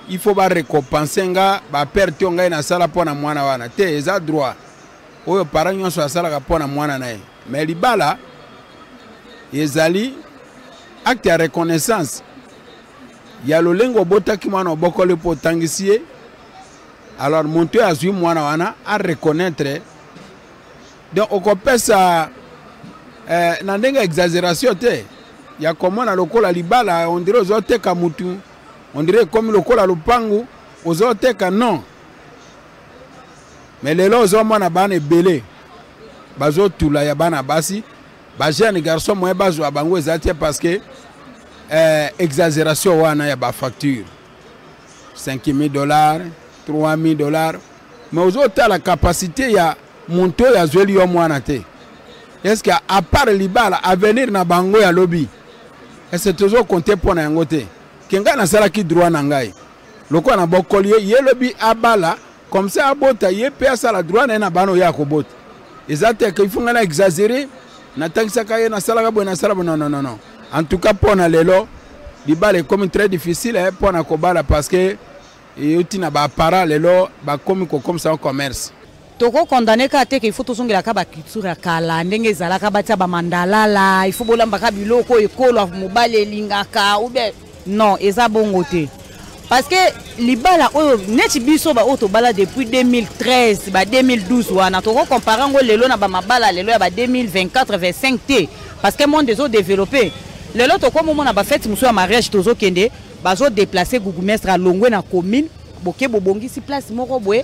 il faut ba récompenser nga ba perte ngai na sala pona mwana wana te eza droit oyo parent nyonso asalaka pona mwana na ye mais libala ezali acte ya reconnaissance ya lolengo botaki mwana obokole po tangisi ye alors monto azwi mwana wana a reconnaître donc okopesa na ndenge exagération te ya komona lokola libala on dirait ozoteka mutu on dirait comme lokola lupangu ozoteka non mais lelo ozomona bana ebele bazotula ya bana basi ba jeune garçon moye bazwa bango ezate parce que exagération wana ya ba facture $5,000 $3,000 mais ozota la capacité ya monto ya zweli yo mwana te est-ce que à part libala avenir na bango ya lobby est-ce que tozo compter pona yango te kenga na sala ki droit na ngai loko na bokoli ye lobby abala comme ça abota ye pe sala droit na bano ya ko bota ezate que il faut ngana exagérer na tangisaka ye na sala ka bona sala non en tout cas pona lelo libala est comme très difficile pona ko bala parce que et uti na ba para lelo ba komi ko comme ça en commerce toko condamné ka te qu'il faut tozongela ka ba culture kala ndenge ezala ka batia ba mandalala il faut bolamba ka biloko ekolo mobale lingaka ou bien non eza bongo te parce que libala oyo neti biso ba auto bala depuis 2013 ba 2012 wana toko comparer ngo lelo na ba mabala lelo ya ba 2024 25 te parce que monde des autres développé lelo toko momo na ba fête muso ya mariage tozo kende bazo déplacer gougumestre à Longwe na commune boke bobongisi place moko boye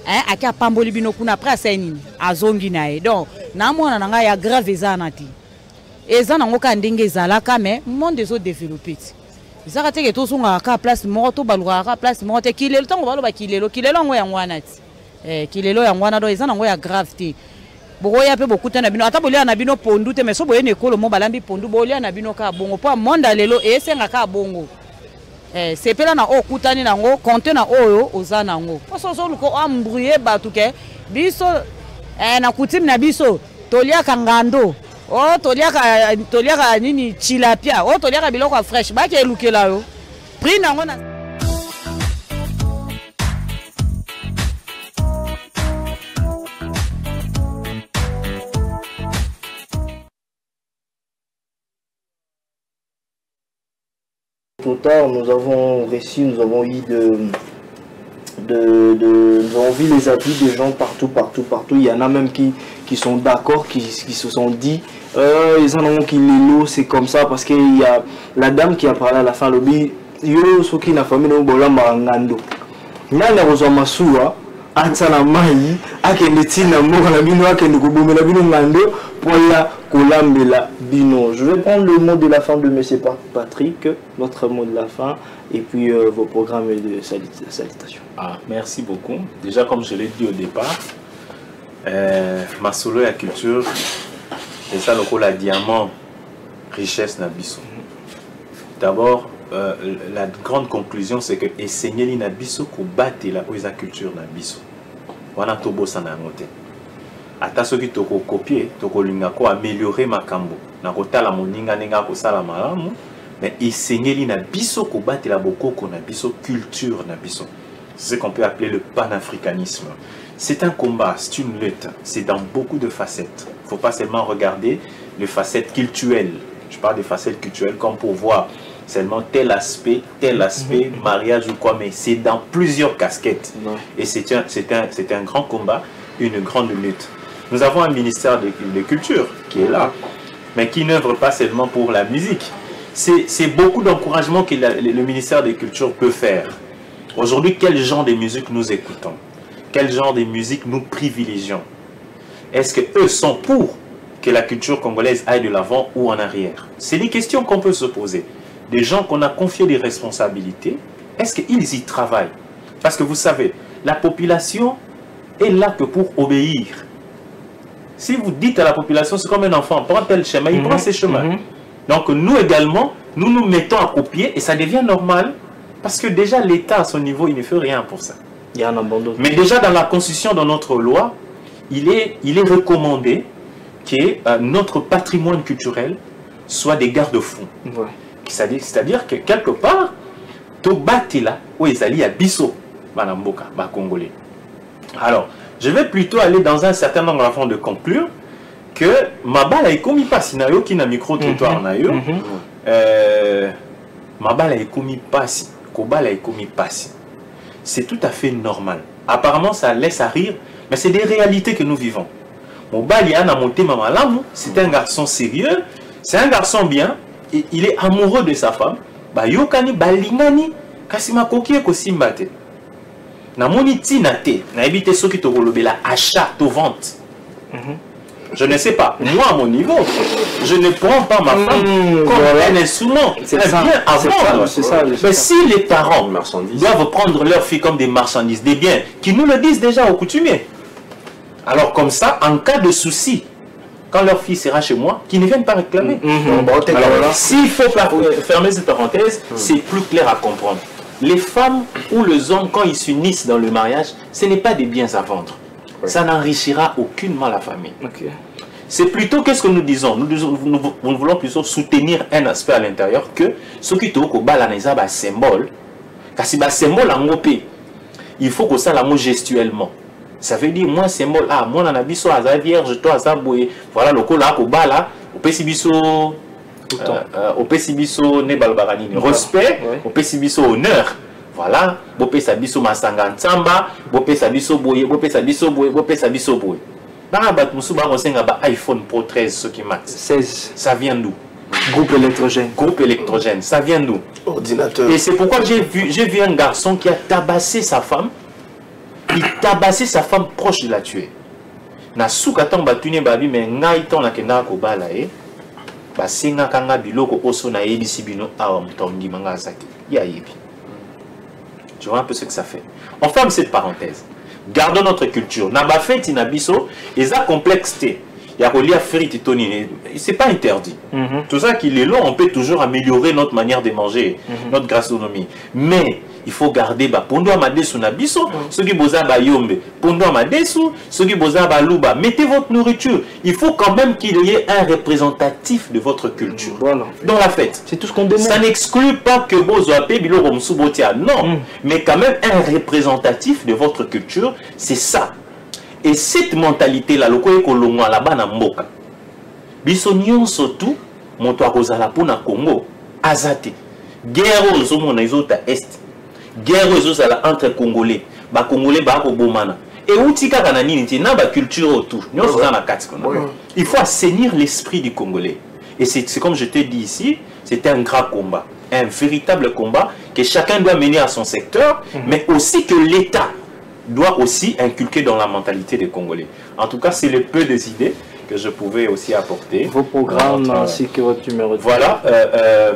aki apamboli bino kuna après asa nini azongi na ye donc na mwana na ngai ya grave eza na ti eza nango ka ndenge ezalaka mais monde des autres développé ti ezaka teke tozongaka ka place moko tobalukaka ka place moko te kilelo ntango baloba kilelo yango yango wana ti kilelo yango wana donc eza nango ya grave te bokoya mpe bokutana na bino ata bolia na bino pondu te mais so boye na ekolo mo balambi pondu bolia na bino ka bongo mpo monde lelo esengaka bongo c'est pela na okutani nango compte na oyo oza nango poso so luko ambrouiller batu ke biso na coutume na biso toliaka ngando toliaka nini chilapia toliaka biloko fresh ba ke elukela yo prix nango na Total, nous avons réussi, nous avons eu nous avons vu les avis des gens partout. Il y en a même qui sont d'accord, qui se sont dit, ils en ont qui l'élo, c'est comme ça, parce qu'il y a la dame qui a parlé à la fin, lobby, yo, ce qui n'a pas mis dans le bola ngando. N'a la rosamasua, atana mai, akende tina moko na bino, akende kobomela bino ngando, pour la Kolambela Bino. Je vais prendre le mot de la fin de M. Patrick, notre mot de la fin, et puis vos programmes de salutation. Merci beaucoup. Déjà, comme je l'ai dit au départ, ma solo et culture, c'est ça le rôle à diamant, richesse Nabiso. D'abord, la grande conclusion, c'est que enseigner Nabiso qu'on batte la culture Nabiso. Wana tobo sanangote. Ata soki toko copier, toko linga ko améliorer makambo. Na kotala moninga nenga ko sala malamu, mais enseigner li na biso ko batela bokoko na biso culture na biso. C'est ce qu'on peut appeler le panafricanisme. C'est un combat, c'est une lutte, c'est dans beaucoup de facettes. Il ne faut pas seulement regarder les facettes culturelles. Je parle des facettes culturelles comme pour voir seulement tel aspect, mariage ou quoi, mais c'est dans plusieurs casquettes. Et c'est un grand combat, une grande lutte. Nous avons un ministère de culture qui est là, mais qui n'œuvre pas seulement pour la musique. C'est beaucoup d'encouragement que le ministère de culture peut faire. Aujourd'hui, quel genre de musique nous écoutons? Quel genre de musique nous privilégions? Est-ce qu'eux sont pour que la culture congolaise aille de l'avant ou en arrière? C'est des questions qu'on peut se poser. Des gens qu'on a confié des responsabilités, est-ce qu'ils y travaillent? Parce que vous savez, la population est là que pour obéir. Si vous dites à la population, c'est comme un enfant, prend tel chemin, il prend ses chemins. Donc nous également, nous nous mettons à copier et ça devient normal parce que déjà l'État à son niveau, il ne fait rien pour ça. Il y a un abandon. Mais déjà dans la constitution, dans notre loi, il est recommandé que notre patrimoine culturel soit des garde-fous. Ouais. C'est-à-dire que quelque part, to batila où ils allaient à Bisso, Banamboka, Congolais. Alors, je vais plutôt aller dans un certain nombre avant de conclure que Mabala est commis pas scénario qui n'a micro-trottoir en ailleurs. Mabala est commis pas si, Kobala est commis pas si. C'est tout à fait normal. Apparemment, ça laisse à rire, mais c'est des réalités que nous vivons. Mobali a monté Mamalamu, c'est un garçon sérieux, c'est un garçon bien, et il est amoureux de sa femme. Ba yokani balingani kasima kokie ko simbate. Na moni tinate, na ebite soki to kolobela achat to vente. Je ne sais pas. Moi, à mon niveau, je ne prends pas ma femme comme un instrument. C'est bien à vendre. Mais si les parents doivent prendre leur fille comme des marchandises, des biens, qui nous le disent déjà aux coutumiers. Alors comme ça, en cas de souci, quand leur fille sera chez moi, qu'ils ne viennent pas réclamer. Alors, s'il faut fermer cette parenthèse, c'est plus clair à comprendre. Les femmes ou les hommes, quand ils s'unissent dans le mariage, ce n'est pas des biens à vendre. Ça n'enrichira aucunement la famille. C'est plutôt qu'est-ce que nous disons? Nous voulons plutôt soutenir un aspect à l'intérieur que ce qui est un symbole. Car si un symbole en OP, il faut que ça l'amour gestuellement. Ça veut dire, moi, symbole, ah, moi, on a biso à la vierge, toi, à ça, voilà, le col à Kobala, au Pessibiso, au Pessibiso, ne balbaranini, respect, au Pessibiso, honneur. Voilà, Bopé Sabiso Masanga Tsamba, Bopé Sabiso Boye, Bopé Sabiso Boye, Bopé Sabiso Boye. Barabat Moussouba Rosenga iPhone Pro 13, ce qui max. 16. Ça vient d'où? Groupe électrogène. Groupe électrogène, ça vient d'où? Ordinateur. Et c'est pourquoi j'ai vu un garçon qui a tabassé sa femme. Il tabassé sa femme proche de la tuer. Na soukatan batune babi mais ngai ton na kenda ko bala ba singa kanga biloko oso na yebisi bino awa mutongi manga zaki. Ya yebi. Tu vois un peu ce que ça fait. On ferme cette parenthèse. Gardons notre culture. Naba fête inabiso, et ça complexité. Il y a relié à frite toni. C'est pas interdit. Tout ça qu'il est long, on peut toujours améliorer notre manière de manger, notre gastronomie. Mais il faut garder pondo amadesu nabiso, ceux qui boza ba yombe, pondo amadesu, ceux qui boza ba luba. Mettez votre nourriture. Il faut quand même qu'il y ait un représentatif de votre culture dans la fête. C'est tout ce qu'on demande. Ça n'exclut pas que bozo ape bilo romsubotia. Non, mais quand même un représentatif de votre culture, c'est ça. Et cette mentalité-là, le quoi qu'on l'a là-bas na mboka. Biso nyonso tout, monto akozala pona Congo, azate. Guerre aux hommes na izota est. Guerre aux ala entre Congolais, ba Congolais ba ko bomana. Et outika kana nini ti na ba culture autour. Nyonso na kati kona. Il faut assainir l'esprit du Congolais. Et c'est comme je te dis ici, c'est un grand combat, un véritable combat que chacun doit mener à son secteur, mais aussi que l'État doit aussi inculquer dans la mentalité des Congolais. En tout cas, c'est le peu des idées que je pouvais aussi apporter. Vos programmes ainsi que votre numéro de Voilà.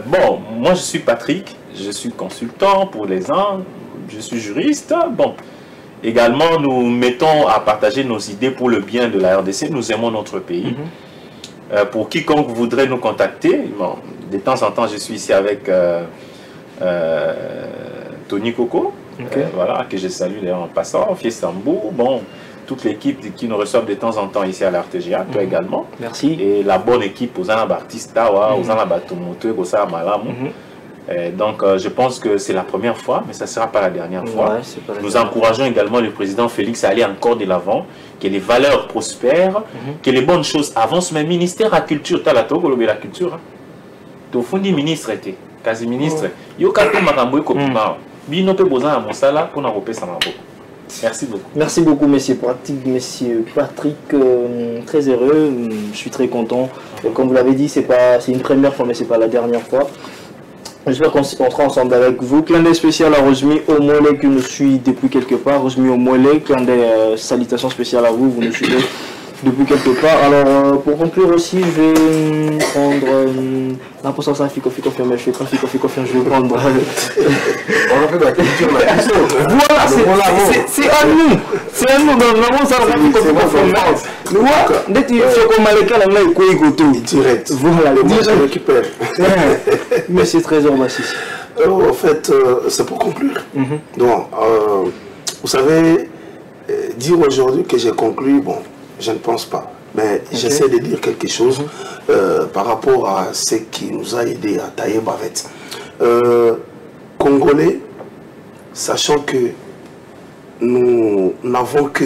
Bon, moi je suis Patrick, je suis consultant pour les uns, je suis juriste. Bon, également nous mettons à partager nos idées pour le bien de la RDC. Nous aimons notre pays. Pour quiconque voudrait nous contacter, bon, de temps en temps je suis ici avec Tony Coco. Voilà, que je salue d'ailleurs en passant, Fiestambou, bon, toute l'équipe qui nous reçoit de temps en temps ici à l'RTGA, toi également. Merci. Et la bonne équipe aux Anabartistes, aux Anabatomoteux, aux Malamou. Donc je pense que c'est la première fois, mais ça ne sera pas la dernière fois. Nous encourageons également le président Félix à aller encore de l'avant, que les valeurs prospèrent, que les bonnes choses avancent. Mais ministère à culture, tu as la culture. Tu as ministre, quasi ministre. Merci beaucoup. Merci beaucoup, monsieur Patrick. Très heureux, je suis très content. Et comme vous l'avez dit, c'est une première fois, mais c'est pas la dernière fois. J'espère qu'on sera ensemble avec vous. Clin d'œil spécial à Rosmi Omolé qui nous suit depuis quelque part. Rosmi Omolé, clin d'œil, salutations spéciales à vous, vous nous suivez depuis quelque part. Alors, pour conclure aussi, je vais prendre... la pour ça, Fico, mais je fais pas Fico, je vais prendre... On a fait de la culture, voilà, c'est à nous. C'est à nous, dans ça, on a dès que tu fais comme Maleka, là, il couille tout. Direct. Voilà, le récupère. Monsieur Trésor Massis. En fait, c'est pour conclure. Donc, vous savez, dire aujourd'hui que j'ai conclu, bon, je ne pense pas. Mais j'essaie de dire quelque chose par rapport à ce qui nous a aidé à tailler bavette. Congolais, sachant que nous n'avons que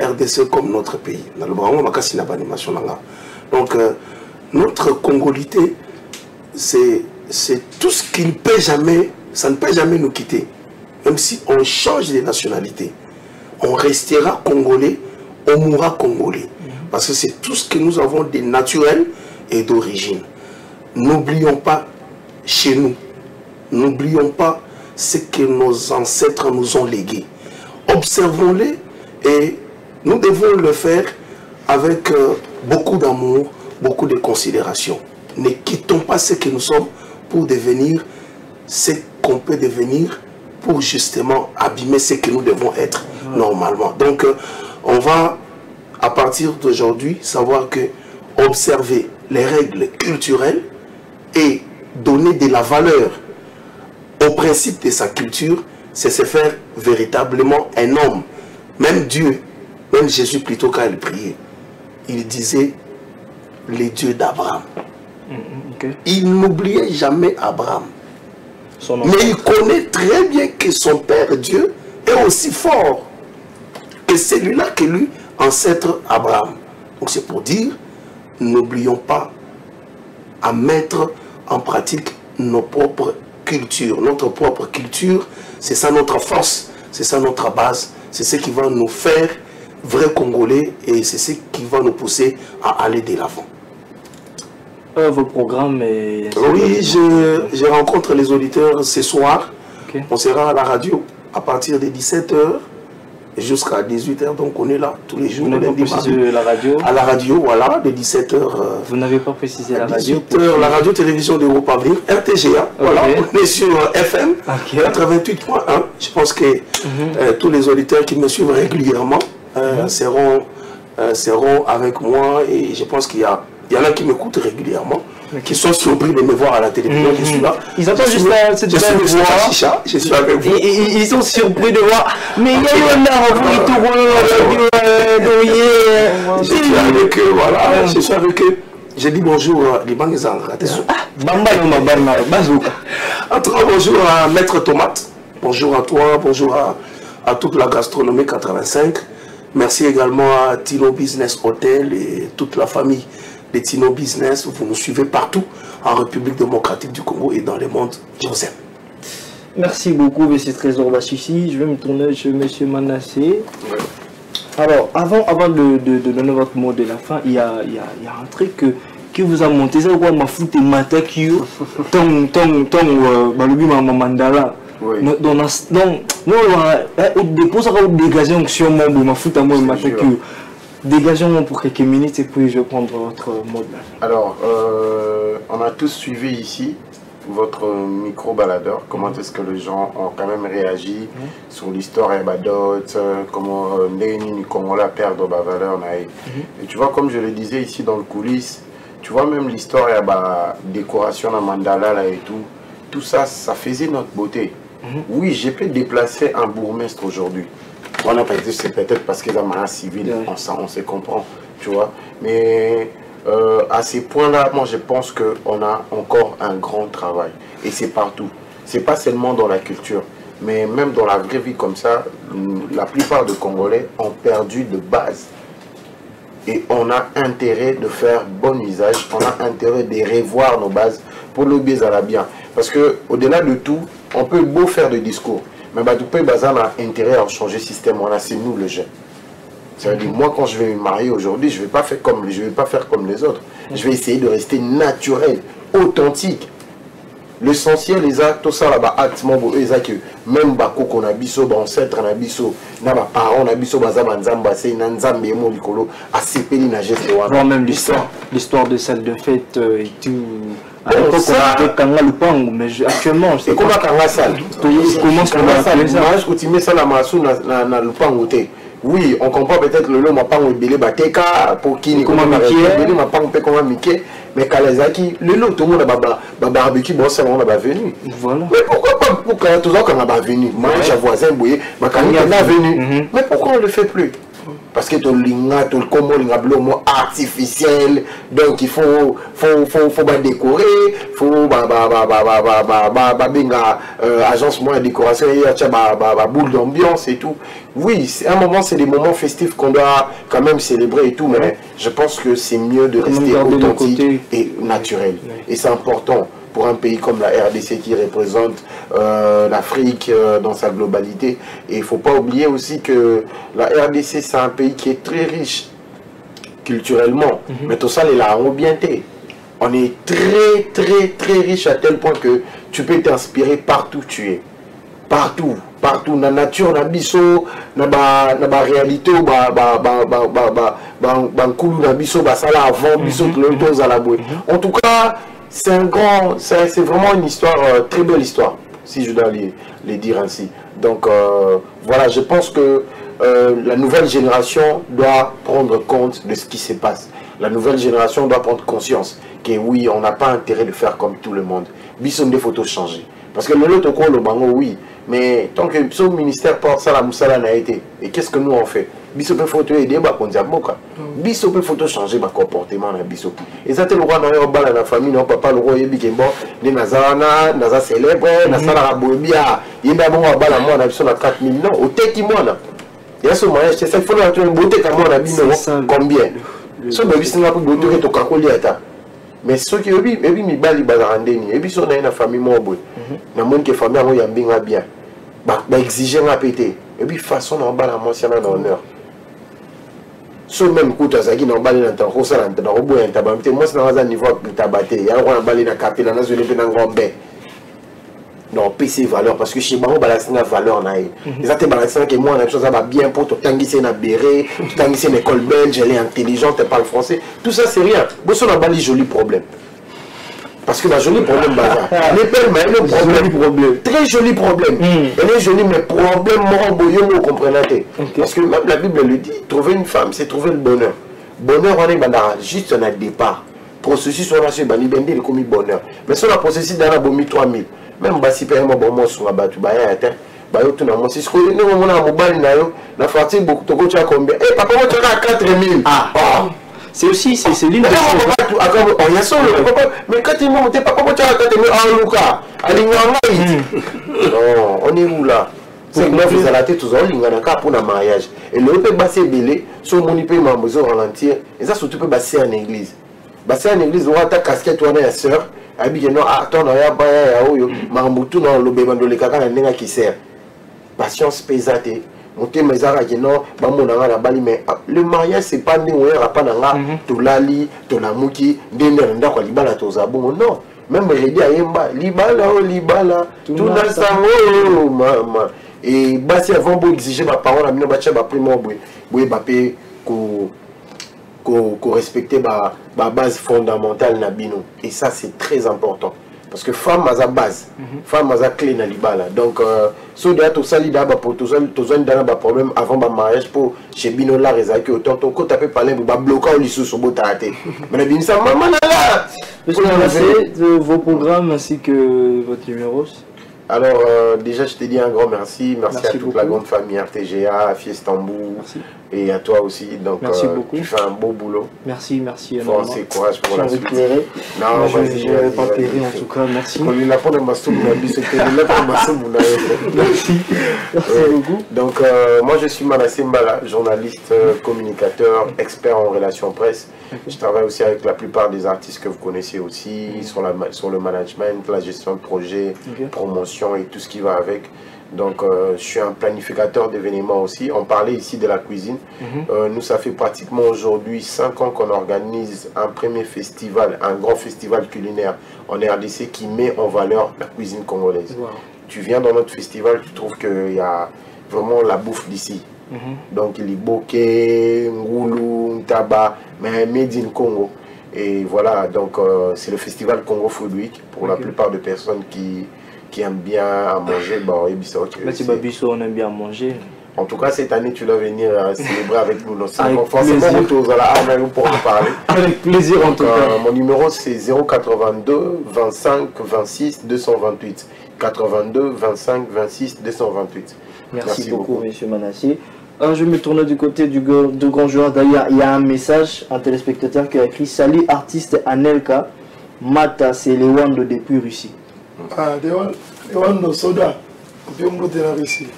RDC comme notre pays. Donc, notre congolité, c'est tout ce qui ne peut jamais, ça ne peut jamais nous quitter. Même si on change de nationalité, on restera congolais, on mourra congolais. Parce que c'est tout ce que nous avons de naturel et d'origine. N'oublions pas chez nous, n'oublions pas ce que nos ancêtres nous ont légué. Observons-les et nous devons le faire avec beaucoup d'amour, beaucoup de considération. Ne quittons pas ce que nous sommes pour devenir ce qu'on peut devenir pour justement abîmer ce que nous devons être normalement. Donc, on va, à partir d'aujourd'hui, savoir que observer les règles culturelles et donner de la valeur au principe de sa culture, c'est se faire véritablement un homme. Même Dieu, même Jésus plutôt quand il priait, il disait les dieux d'Abraham. Il n'oubliait jamais Abraham. Mais il connaît très bien que son père Dieu est aussi fort que celui-là qu'élu ancêtre Abraham. Donc c'est pour dire, n'oublions pas à mettre en pratique nos propres cultures. Notre propre culture, c'est ça notre force, c'est ça notre base, c'est ce qui va nous faire vrais Congolais et c'est ce qui va nous pousser à aller de l'avant. Vos programmes et... Oui, je rencontre les auditeurs ce soir. Okay. On sera à la radio à partir de 17h jusqu'à 18h. Donc on est là tous les jours. Vous n'avez pas précisé la radio? À la radio, voilà, de 17h. Vous n'avez pas précisé la radio? 18h, la radio-télévision d'Europe Avenir, RTGA. Okay. Voilà, on est sur FM 88.1. Je pense que tous les auditeurs qui me suivent régulièrement seront avec moi et je pense qu'il y en a qui m'écoutent régulièrement, qui sont surpris de me voir à la télévision. Je suis là. Ils attendent juste cette belle voix. Je suis avec vous. Ils sont surpris de voir. Mais il y a eu un je suis avec eux, voilà. Je suis avec eux. J'ai dit bonjour à Liban et Zanga. Bonjour à Maître Tomate. Bonjour à toi. Bonjour à toute la gastronomie 85. Merci également à Tino Business Hotel et toute la famille de Tino Business. Vous nous suivez partout en République démocratique du Congo et dans le monde. Je vous aime. Merci beaucoup, M. Trésor Bachichi. Je vais me tourner chez M. Manassé. Alors, avant de donner votre mot de la fin, il y a un truc que vous a monté. C'est quoi ma foute et ma takio. Balubi ma mandala. Donc, au dépôt, ça va dégager un action membre, ma foute à moi, ma takio. Dégageons pour quelques minutes et puis je vais prendre votre mot de la fin. Alors, on a tous suivi ici votre micro-baladeur. Comment est-ce que les gens ont quand même réagi sur l'histoire et Badot, comment les Congolais perdent la valeur. Et tu vois, comme je le disais ici dans le coulisses, tu vois même l'histoire et la décoration à mandala là et tout ça, ça faisait notre beauté. Oui, j'ai pu déplacer un bourgmestre aujourd'hui. On n'a pas été, c'est peut-être parce qu'ils ont un civil, on se comprend, tu vois. Mais à ces points-là, moi je pense qu'on a encore un grand travail. Et c'est partout. C'est pas seulement dans la culture, mais même dans la vraie vie comme ça, la plupart des Congolais ont perdu de base. Et on a intérêt de faire bon usage, on a intérêt de revoir nos bases pour le bien. Parce qu'au-delà de tout, on peut beau faire des discours. Mais tout le monde a intérêt à changer le système. C'est nous le jeu. Ça veut dire, moi, quand je vais me marier aujourd'hui, je ne vais pas faire comme les autres. Je vais essayer de rester naturel, authentique. L'essentiel, tout ça, là-bas, même qu'on a biso, ancêtre, on a biso, parents, on a biso, même l'histoire de celle de fête et tout. Mais actuellement, je sais pas. Oui, on comprend peut-être le nom pour qui mais Kalazaki, le lot, tout le monde a barbecue, bon, ça on a venu. Voilà. Mais pourquoi pas pour que tout le monde a venu? Moi, j'ai voisin, mais pourquoi on ne le fait plus? Parce que tout le commun artificiel, donc il faut décorer, il faut agence moins décoration, boule d'ambiance et tout. Oui, à un moment c'est des moments festifs qu'on doit quand même célébrer et tout, mais je pense que c'est mieux de rester authentique et naturel. Et c'est important pour un pays comme la RDC qui représente l'Afrique dans sa globalité. Et il ne faut pas oublier aussi que la RDC, c'est un pays qui est très riche culturellement. Mais tout ça, il a ambienté. On est très, très, très riche à tel point que tu peux t'inspirer partout où tu es. Partout. Partout. Dans la nature, dans la biso, dans la réalité, en tout cas, c'est vraiment une histoire, très belle histoire, si je dois les dire ainsi. Donc voilà, je pense que la nouvelle génération doit prendre compte de ce qui se passe. La nouvelle génération doit prendre conscience que oui, on n'a pas intérêt de faire comme tout le monde. Bisson des photos changer. Parce que le lot au le bango, oui, mais tant que ce ministère porte ça, la moussala n'a été. Et qu'est-ce que nous on fait? Biso peut photo aider, bah qu'on dit à boka. Biso peut photo changer, bah comportement na biso. Et ça te le roi dans la famille, non papa le roi yebi kembo, les nazana, naza célèbre, nazala rabobia, yenda bon à bala moi na biso na 4000 non, au teki moi na. Il y a ce mariage, c'est ça, il faut une beauté comme on a dit, combien? Ce que je veux beauté que tu as collé à ta. Mais ce qui est bien, et puis, il y a des gens qui ont une famille mobile. Il y a des gens qui ont une famille bien. Il exige un pété. Et puis, façon, on va la mention en honneur. Ce même coup, tu as dit, on va aller dans le salon, dans le bois, moi, c'est dans un niveau de tabaté. Il y a un balai dans le capé, dans un grand bain. Non, PC valeur, parce que chez moi, on a une valeur. Les autres balances que moi, on a chose bien pour te tanguer une béré, te tanguer une école belge, elle est intelligente, elle parle français. Tout ça, c'est rien. Bon, ça, on a des jolis problèmes. Parce que la jolie problème, les pères, mais le problème. Très joli problème. Elle est jolie, mais problème, vous comprenez. Parce que même la Bible le dit, trouver une femme, c'est trouver le bonheur. Bonheur, on est juste un départ. Processus, on a fait, il est commis bonheur. Mais si on a processus, on a bomi 3000. Même si on a bon sur la batte, on a tout le monde. Si on a un mobile, on a fait beaucoup de combien. Eh, papa, on a 4000. C'est aussi, c'est l'une des choses. Mais quand il monte, papa, on a 4000. Ah, Lucas, non, on est où là? C'est que nous faisons la tête, tous pour le mariage. Et le peut passer belé, sur mon épée, ma maison ralentir. Et ça, surtout, peut passer en église. Passer en église, on a ta casquette, on a une soeur. Attends, patience pesate. Le mariage, c'est pas non. Même libala, tout maman. Et si avant de exiger ma parole, qu'on respecte ma base fondamentale na bino. Et ça c'est très important parce que femme a sa base, femme a sa clé na libala. Donc so de tout ça lida pour tout ça problème avant le mariage pour chez bino là rezaki autant to ko taper parler ba bloquer au lisu so botate. Mais bien ça maman là. Monsieur Manassé, vos programmes ainsi que votre numéro. Alors, déjà, je te dis un grand merci. Merci à toute beaucoup. La grande famille RTGA, à Fiestambou et à toi aussi. Donc, merci beaucoup. Tu fais un beau boulot. Merci. Force et courage pour la suite. Non, je ne vais pas pleurer en tout cas. Merci. Merci. Merci beaucoup. Donc, moi, je suis Manassé Mbala, journaliste, communicateur, expert en relations presse. Je travaille aussi avec la plupart des artistes que vous connaissez aussi, sur le management, la gestion de projet, promotion et tout ce qui va avec. Donc je suis un planificateur d'événements aussi. On parlait ici de la cuisine. Nous, ça fait pratiquement aujourd'hui 5 ans qu'on organise un premier festival, un grand festival culinaire en RDC qui met en valeur la cuisine congolaise. Tu viens dans notre festival, tu trouves qu'il y a vraiment la bouffe d'ici. Donc il y a Boké, Ngoulou, Ntaba, mais made in Congo. Et voilà, donc c'est le festival Congo Food Week pour la plupart des personnes qui aiment bien à manger. On aime bien manger. En tout cas, cette année, tu dois venir célébrer avec nous. Avec pour en parler. Avec plaisir en tout cas. Mon numéro c'est 082 25 26 228. 82 25 26 228. Merci beaucoup, monsieur Manassé. Je vais me tourner du côté du grand joueur. D'ailleurs, il y a un message, un téléspectateur qui a écrit: salut artiste Anelka, Mata, c'est Lewando depuis Russie. Ah, Lewando Soda, Russie.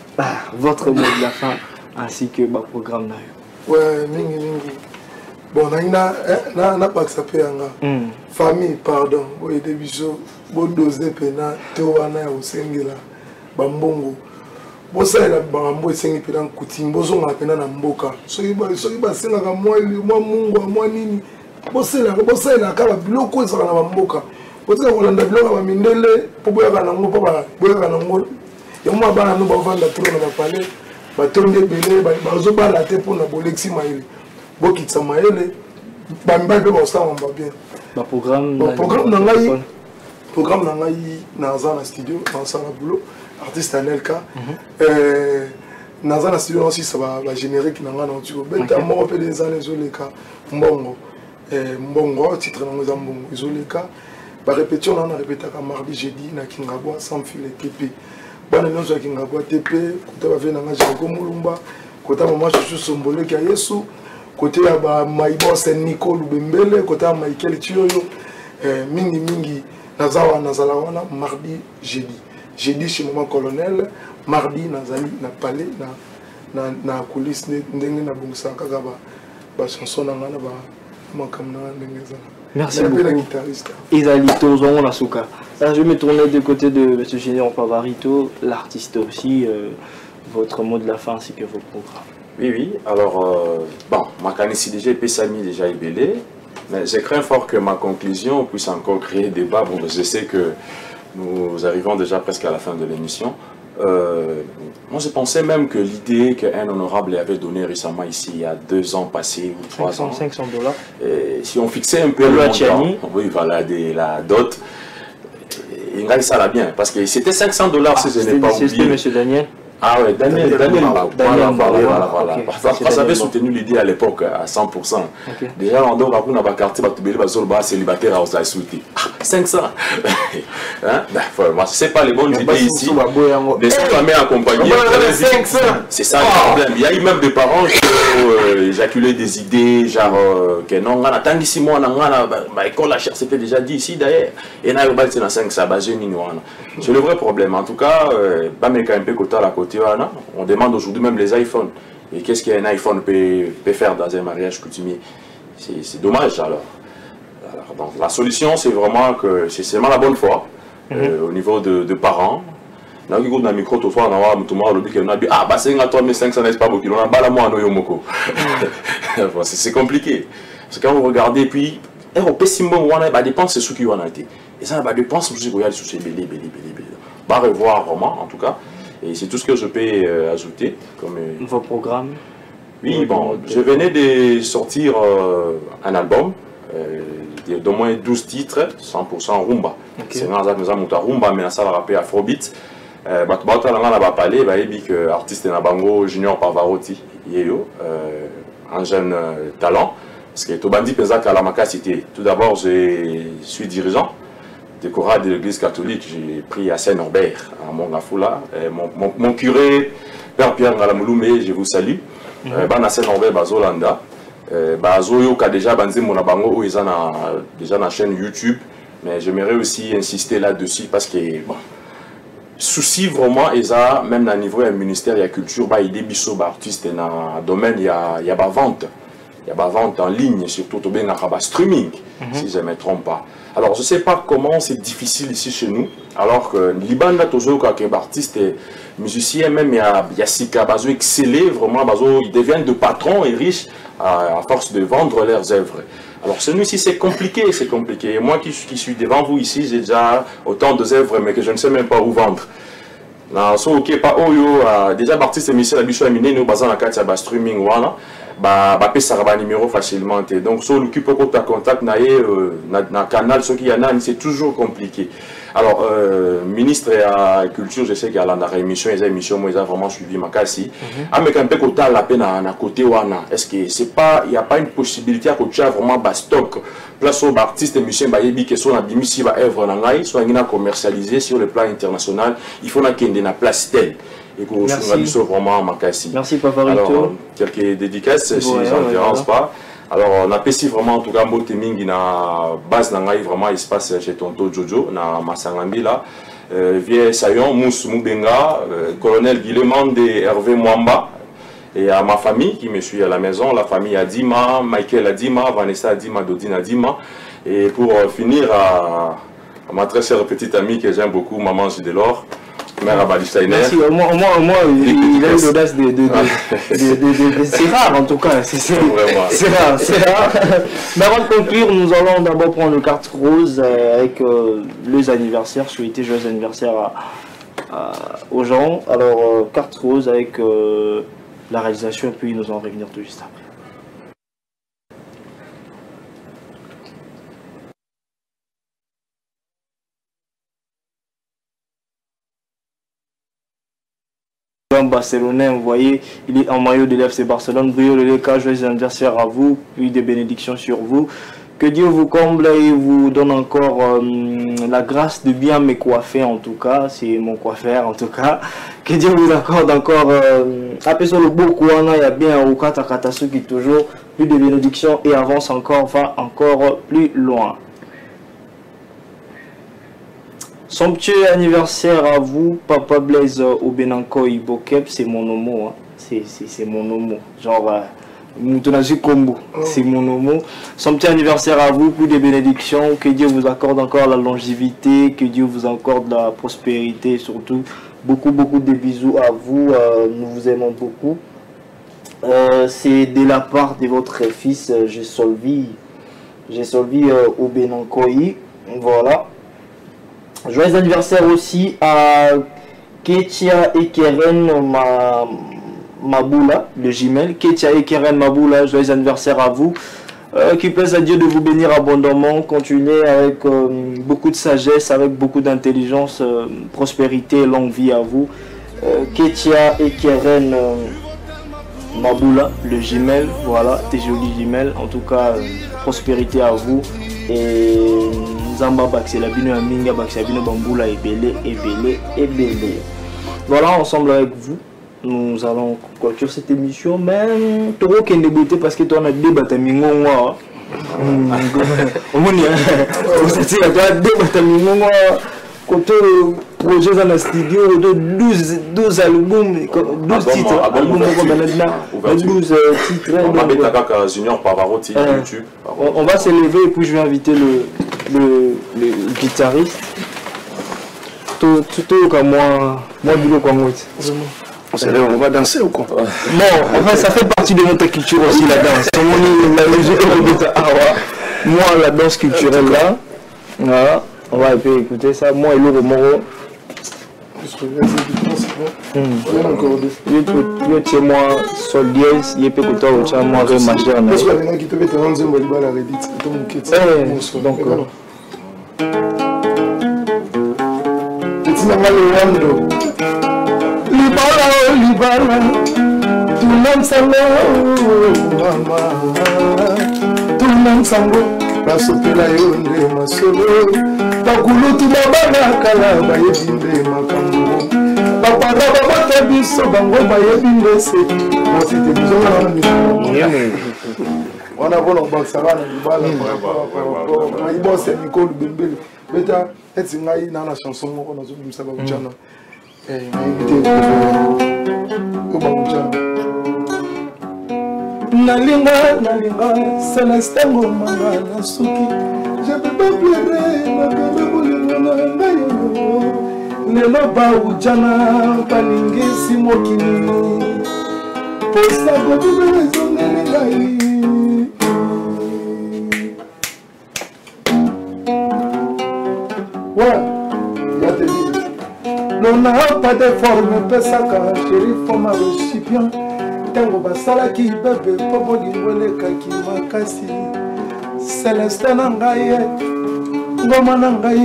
Votre mot de la fin ainsi que ma programme. Ouais, mingi. Bon, n'a pas que ça peut être famille, pardon. Bon, il y a des bisous, bon dosé pena, théoana au Sengela, Bambongo. Bosaila bango esengi pena coutume bozonga pena na mboka soki basengaka mwa mungu mwa nini bosala kaba biloko ezala na mboka botika kolanda biloko ba mindele po boyaka nango po boyaka nango yomwa bana no bavanda tro na bapale batonde belé bazobala te po na bolexi maele bokitsa maele bamba pe bosala bien ba programme na ngai na za na studio na sala boulot artiste Anelka naza na studio aussi ça va générique na ngana tu beta mo pe des années zoleka mbongo titre na ngeza mbongo zoleka ba répétition na répétaka mardi jeudi na Kingabwa sans fil TP bana nzo ya Kingabwa TP kota ba vena nga Jango Mulumba kota mama Chuchu Sombole ka Yesu côté ya ba Maibo Saint Nicole Bembele kota Michael Chioyo mingi nazala wana mardi jeudi chez Maman Colonel, mardi, Nazali, na Palais, na coulisse ndenge na bongisa kaka ba chanson na ngana ba makamna ndenge za. Merci beaucoup. Isalito Zongo Nasuka. Alors je vais me tourner du côté de M. Général Pavarito, l'artiste aussi. Votre mot de la fin ainsi que vos programmes. Oui. Alors, bon, ma canisse déjà Pessami déjà ébélé, mais je crains fort que ma conclusion puisse encore créer débat. Bon, je sais que nous arrivons déjà presque à la fin de l'émission. Moi, je pensais même que l'idée qu'un honorable avait donnée récemment ici, il y a 2 ans passés ou 3 ans, $500. Si on fixait un peu le montant, oui, voilà, la dot, il gagne ça là bien, parce que c'était $500 si je n'ai pas oublié. C'était M. Daniel. Ah ouais, Daniel, voilà. Parce avait soutenu l'idée à l'époque à 100%. Déjà, on doit avoir un quartier, célibataire à souhaiter. 500. Moi, je sais pas les bonnes idées ici. Des familles accompagnées. C'est ça le problème. Il y a eu même des parents qui ont éjaculé des idées, genre que non, on a tant d'ici moi, l'école la c'était déjà dit ici d'ailleurs. Et là, il y a 500, c'est le vrai problème. En tout cas, on demande aujourd'hui même les iPhones. Et qu'est-ce qu'un iPhone peut faire dans un mariage coutumier? C'est dommage alors. Donc, la solution, c'est vraiment que c'est seulement la bonne foi au niveau de parents. C'est compliqué. Parce que quand vous regardez, puis, on dépense c'est ce qui en a été. Et ça, on dépense c'est ce qui va revoir vraiment, en tout cas. Et c'est tout ce que je peux ajouter. Comme, vos programmes? Oui, bon, je venais de sortir un album d'au moins 12 titres, 100% rumba. C'est un rumba, mais ça va rappeler Afrobeat. Artiste Nabango Junior Pavarotti, un jeune talent. Parce que Tobandi Penzak à la Makasité. Tout d'abord, je suis dirigeant des chorales de l'église catholique. J'ai pris à Saint-Norbert, à Mongafoula. Mon curé, Père Pierre Ngalamouloumé, je vous salue. À Saint-Norbert, Bazolanda. Bazoyo qui a déjà bandé mon abango, ils ont déjà la chaîne YouTube. Mais j'aimerais aussi insister là-dessus parce que, bon, souci vraiment, même dans le niveau du ministère de la culture, il y a des bisous artistes dans le domaine, il y a la vente. Il y a la vente en ligne, surtout au streaming, si je ne me trompe pas. Alors, je ne sais pas comment c'est difficile ici chez nous, alors que Liban, quelques artistes, musiciens, même, il y a Sika, Bazo excellé, vraiment, Bazo, ils deviennent de patrons et riches à force de vendre leurs œuvres. Alors, celui ci c'est compliqué, c'est compliqué. Moi qui suis devant vous ici, j'ai déjà autant d'œuvres, mais que je ne sais même pas où vendre. Déjà, l'artiste Michel Abichou a miné, nous, basant la carte à streaming, voilà. Ça va numéro facilement. Donc, si on occupe de contact dans le canal, ce qu'il y en a, c'est toujours compliqué. Alors, ministre de la Culture, je sais qu'il y a la émission, les émissions, moi, ils ont vraiment suivi ma casse. Mais quand même, quand la peine à côté, est-ce que c'est pas, il n'y a pas une possibilité à côté vraiment stock place aux artistes et musiciens qui sont en bimisi va œuvre en soit commercialisé sur le plan international, il faut qu'il y ait une place telle. Merci. Vraiment merci Pavarito. Alors, quelques dédicaces, si ça ne dérange pas. Alors, on apprécie vraiment, en tout cas, mon timing, na base nangai vraiment, il se passe chez Tonto Jojo, na Masangambi là. Vieux Sayon, Mouss Moubenga, colonel Guillemande et Hervé Mwamba. Et à ma famille qui me suit à la maison, la famille Adima, Michael Adima, Vanessa Adima, Dodine Adima. Et pour finir, à ma très chère petite amie que j'aime beaucoup, Maman Gidelor. Merci, au moins il a eu l'audace c'est rare en tout cas, c'est rare. Mais avant de conclure, nous allons d'abord prendre le carte rose avec les anniversaires, souhaiter joyeux anniversaire aux gens. Alors, carte rose avec la réalisation, puis nous allons revenir tout juste après. Barcelonais, vous voyez, il est en maillot de l'FC Barcelone. Brio le Leca, joyeux anniversaire à vous, puis des bénédictions sur vous. Que Dieu vous comble et vous donne encore la grâce de bien me coiffer, en tout cas, c'est mon coiffeur en tout cas. Que Dieu vous accorde encore, après sur le beau coin, il y a bien au Katakatasu qui toujours plus de bénédictions et avance encore, va encore plus loin. Somptueux anniversaire à vous, Papa Blaise Obenanko Ibokep, c'est mon homo. Hein. c'est mon homo. Genre, Moutonaji Kombo, c'est mon homo. Son petit anniversaire à vous, plus de bénédictions, que Dieu vous accorde encore la longévité, que Dieu vous accorde la prospérité, surtout. Beaucoup de bisous à vous, nous vous aimons beaucoup. C'est de la part de votre fils, j'ai solvi au Benankoï. Voilà. Joyeux anniversaire aussi à Ketia et Keren Maboula, le Gmail. Ketia et Keren Maboula, joyeux anniversaire à vous. Qu'il plaise à Dieu de vous bénir abondamment. Continuez avec beaucoup de sagesse, avec beaucoup d'intelligence, prospérité et longue vie à vous. Ketia et Keren Maboula, le Gmail. Voilà, tes jolis Gmail. En tout cas, prospérité à vous. Et Zamba Baxela Bino Aminga Baxabino Bamboula et Belé. Voilà, ensemble avec vous, nous allons conclure cette émission. Mais Toro qui est débuté parce que tu as débattu à Mingonwa. Au moins, vous êtes débattu à Mingonwa. Côté projet dans le studio de 12 albums, 12 titres. Albums 12 titres. On va s'élever et puis je vais inviter le guitariste. Tout comme moi du quoi moi. On va danser ou quoi? Bon, enfin ça fait partie de notre culture aussi la danse. Moi la danse culturelle là. Voilà. On va écouter ça. Moi et Loro Moro. Yo tiens moi sol dièse, il peut que toi au tien moi ré majeur. Parce que les gens qui te mettent en zone baliba la redite, donc petit normal Rwando. Libala, tout le monde s'en tout le monde s'en la sopela yonde masolo bakulutu babana kala bayebinde makambo bapada babata biso bango bayebinde se mosite bizona wana bona baksarana libala maibose Nicole Bembele beta eti ngai na chanson moko na zobimisa ba kuchana nalinga Celeste Ngomanga na suki je peux pas pleurer na kama bolingo na ngai lelo ba ujana paningisi mokini posa kobibela zongeli ngai ouais ya te dit non n'a pas de forme pesaka chéri forme récipient tango basalaki bebe po bolingo elekaki makasi Celeste na ngai ngoma na ngai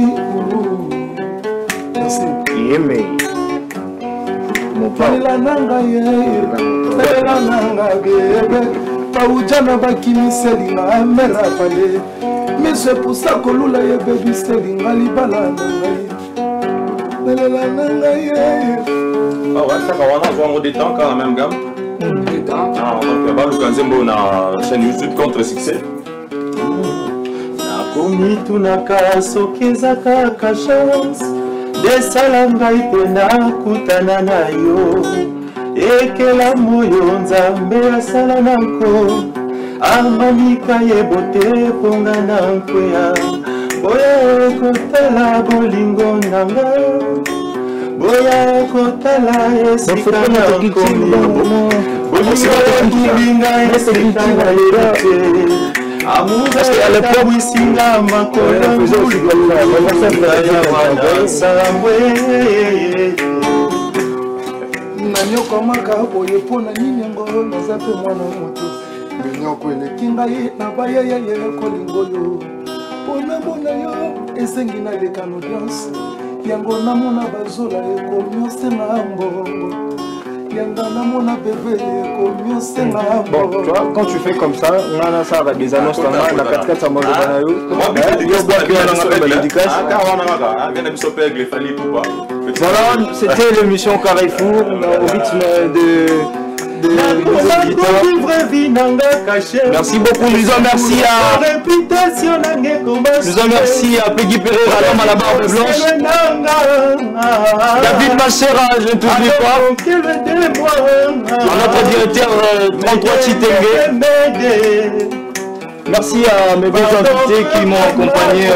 yeme mopalela na ngai lela na ngai bebe paujana bakimiselinga mera pale miso epusa kolula yebebiselinga libala na ngai lela na ngai on a des temps quand même gamme. Donc Balukanzembo na chaîne YouTube contre succès. Nakomi tunaka sokezaka ka chance desala ngai pe nakutana na yo ekela moyo nzambe asala nako amanika yebote ponga na nkweya boya ekotala bolingo nanga boya ekotala esika na nkomi bolingo ekubinga esika na yerote parce qu'à l'époque, bon, tu vois, quand tu fais comme ça, on a ça avec des annonces dans la 4-4 ça mange voilà, c'était l'émission Carrefour au rythme Merci beaucoup, nous en merci à Peggy Pereira, l'homme à la barbe blanche. David Machera, je ne t'oublie pas. Notre directeur 33 Chitenge. Merci à mes deux invités qui m'ont accompagné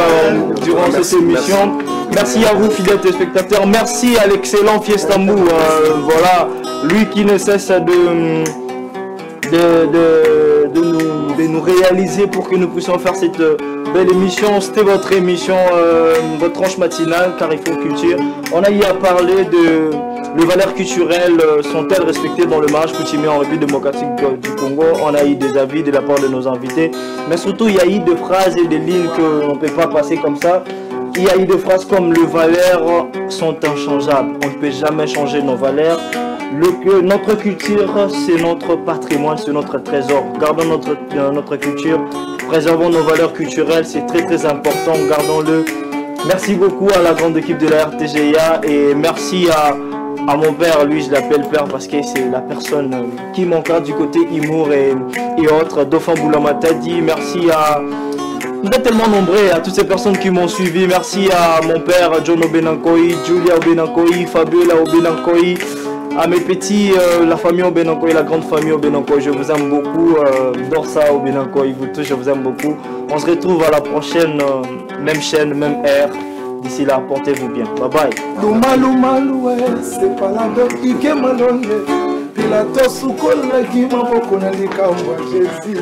durant cette émission. Merci à vous, fidèles téléspectateurs. Merci à l'excellent Fiestamou, voilà, lui qui ne cesse de nous réaliser pour que nous puissions faire cette belle émission. C'était votre émission, votre tranche matinale, Carrefour Culture. On a eu à parler de les valeurs culturelles sont-elles respectées dans le mariage coutumier en République démocratique du Congo. On a eu des avis de la part de nos invités, mais surtout il y a eu des phrases et des lignes qu'on ne peut pas passer comme ça. Il y a eu des phrases comme les valeurs sont inchangeables, on ne peut jamais changer nos valeurs. Notre culture, c'est notre patrimoine, c'est notre trésor. Gardons notre culture, préservons nos valeurs culturelles, c'est très important, gardons-le. Merci beaucoup à la grande équipe de la RTGA et merci à mon père, lui je l'appelle père parce que c'est la personne qui m'encadre du côté humour et autres. Dauphin Boulamatadi, merci à... Vous êtes tellement nombreux, à toutes ces personnes qui m'ont suivi. Merci à mon père, John Obenankoy, Julia Obenankoy, Fabiola Obenankoy, à mes petits, la famille Obenankoy, la grande famille Obenankoy. Je vous aime beaucoup, Dorsa Obenankoy, vous tous, je vous aime beaucoup. On se retrouve à la prochaine, même chaîne, même heure. D'ici là, portez-vous bien. Bye bye. C'est pas la qui Jésus.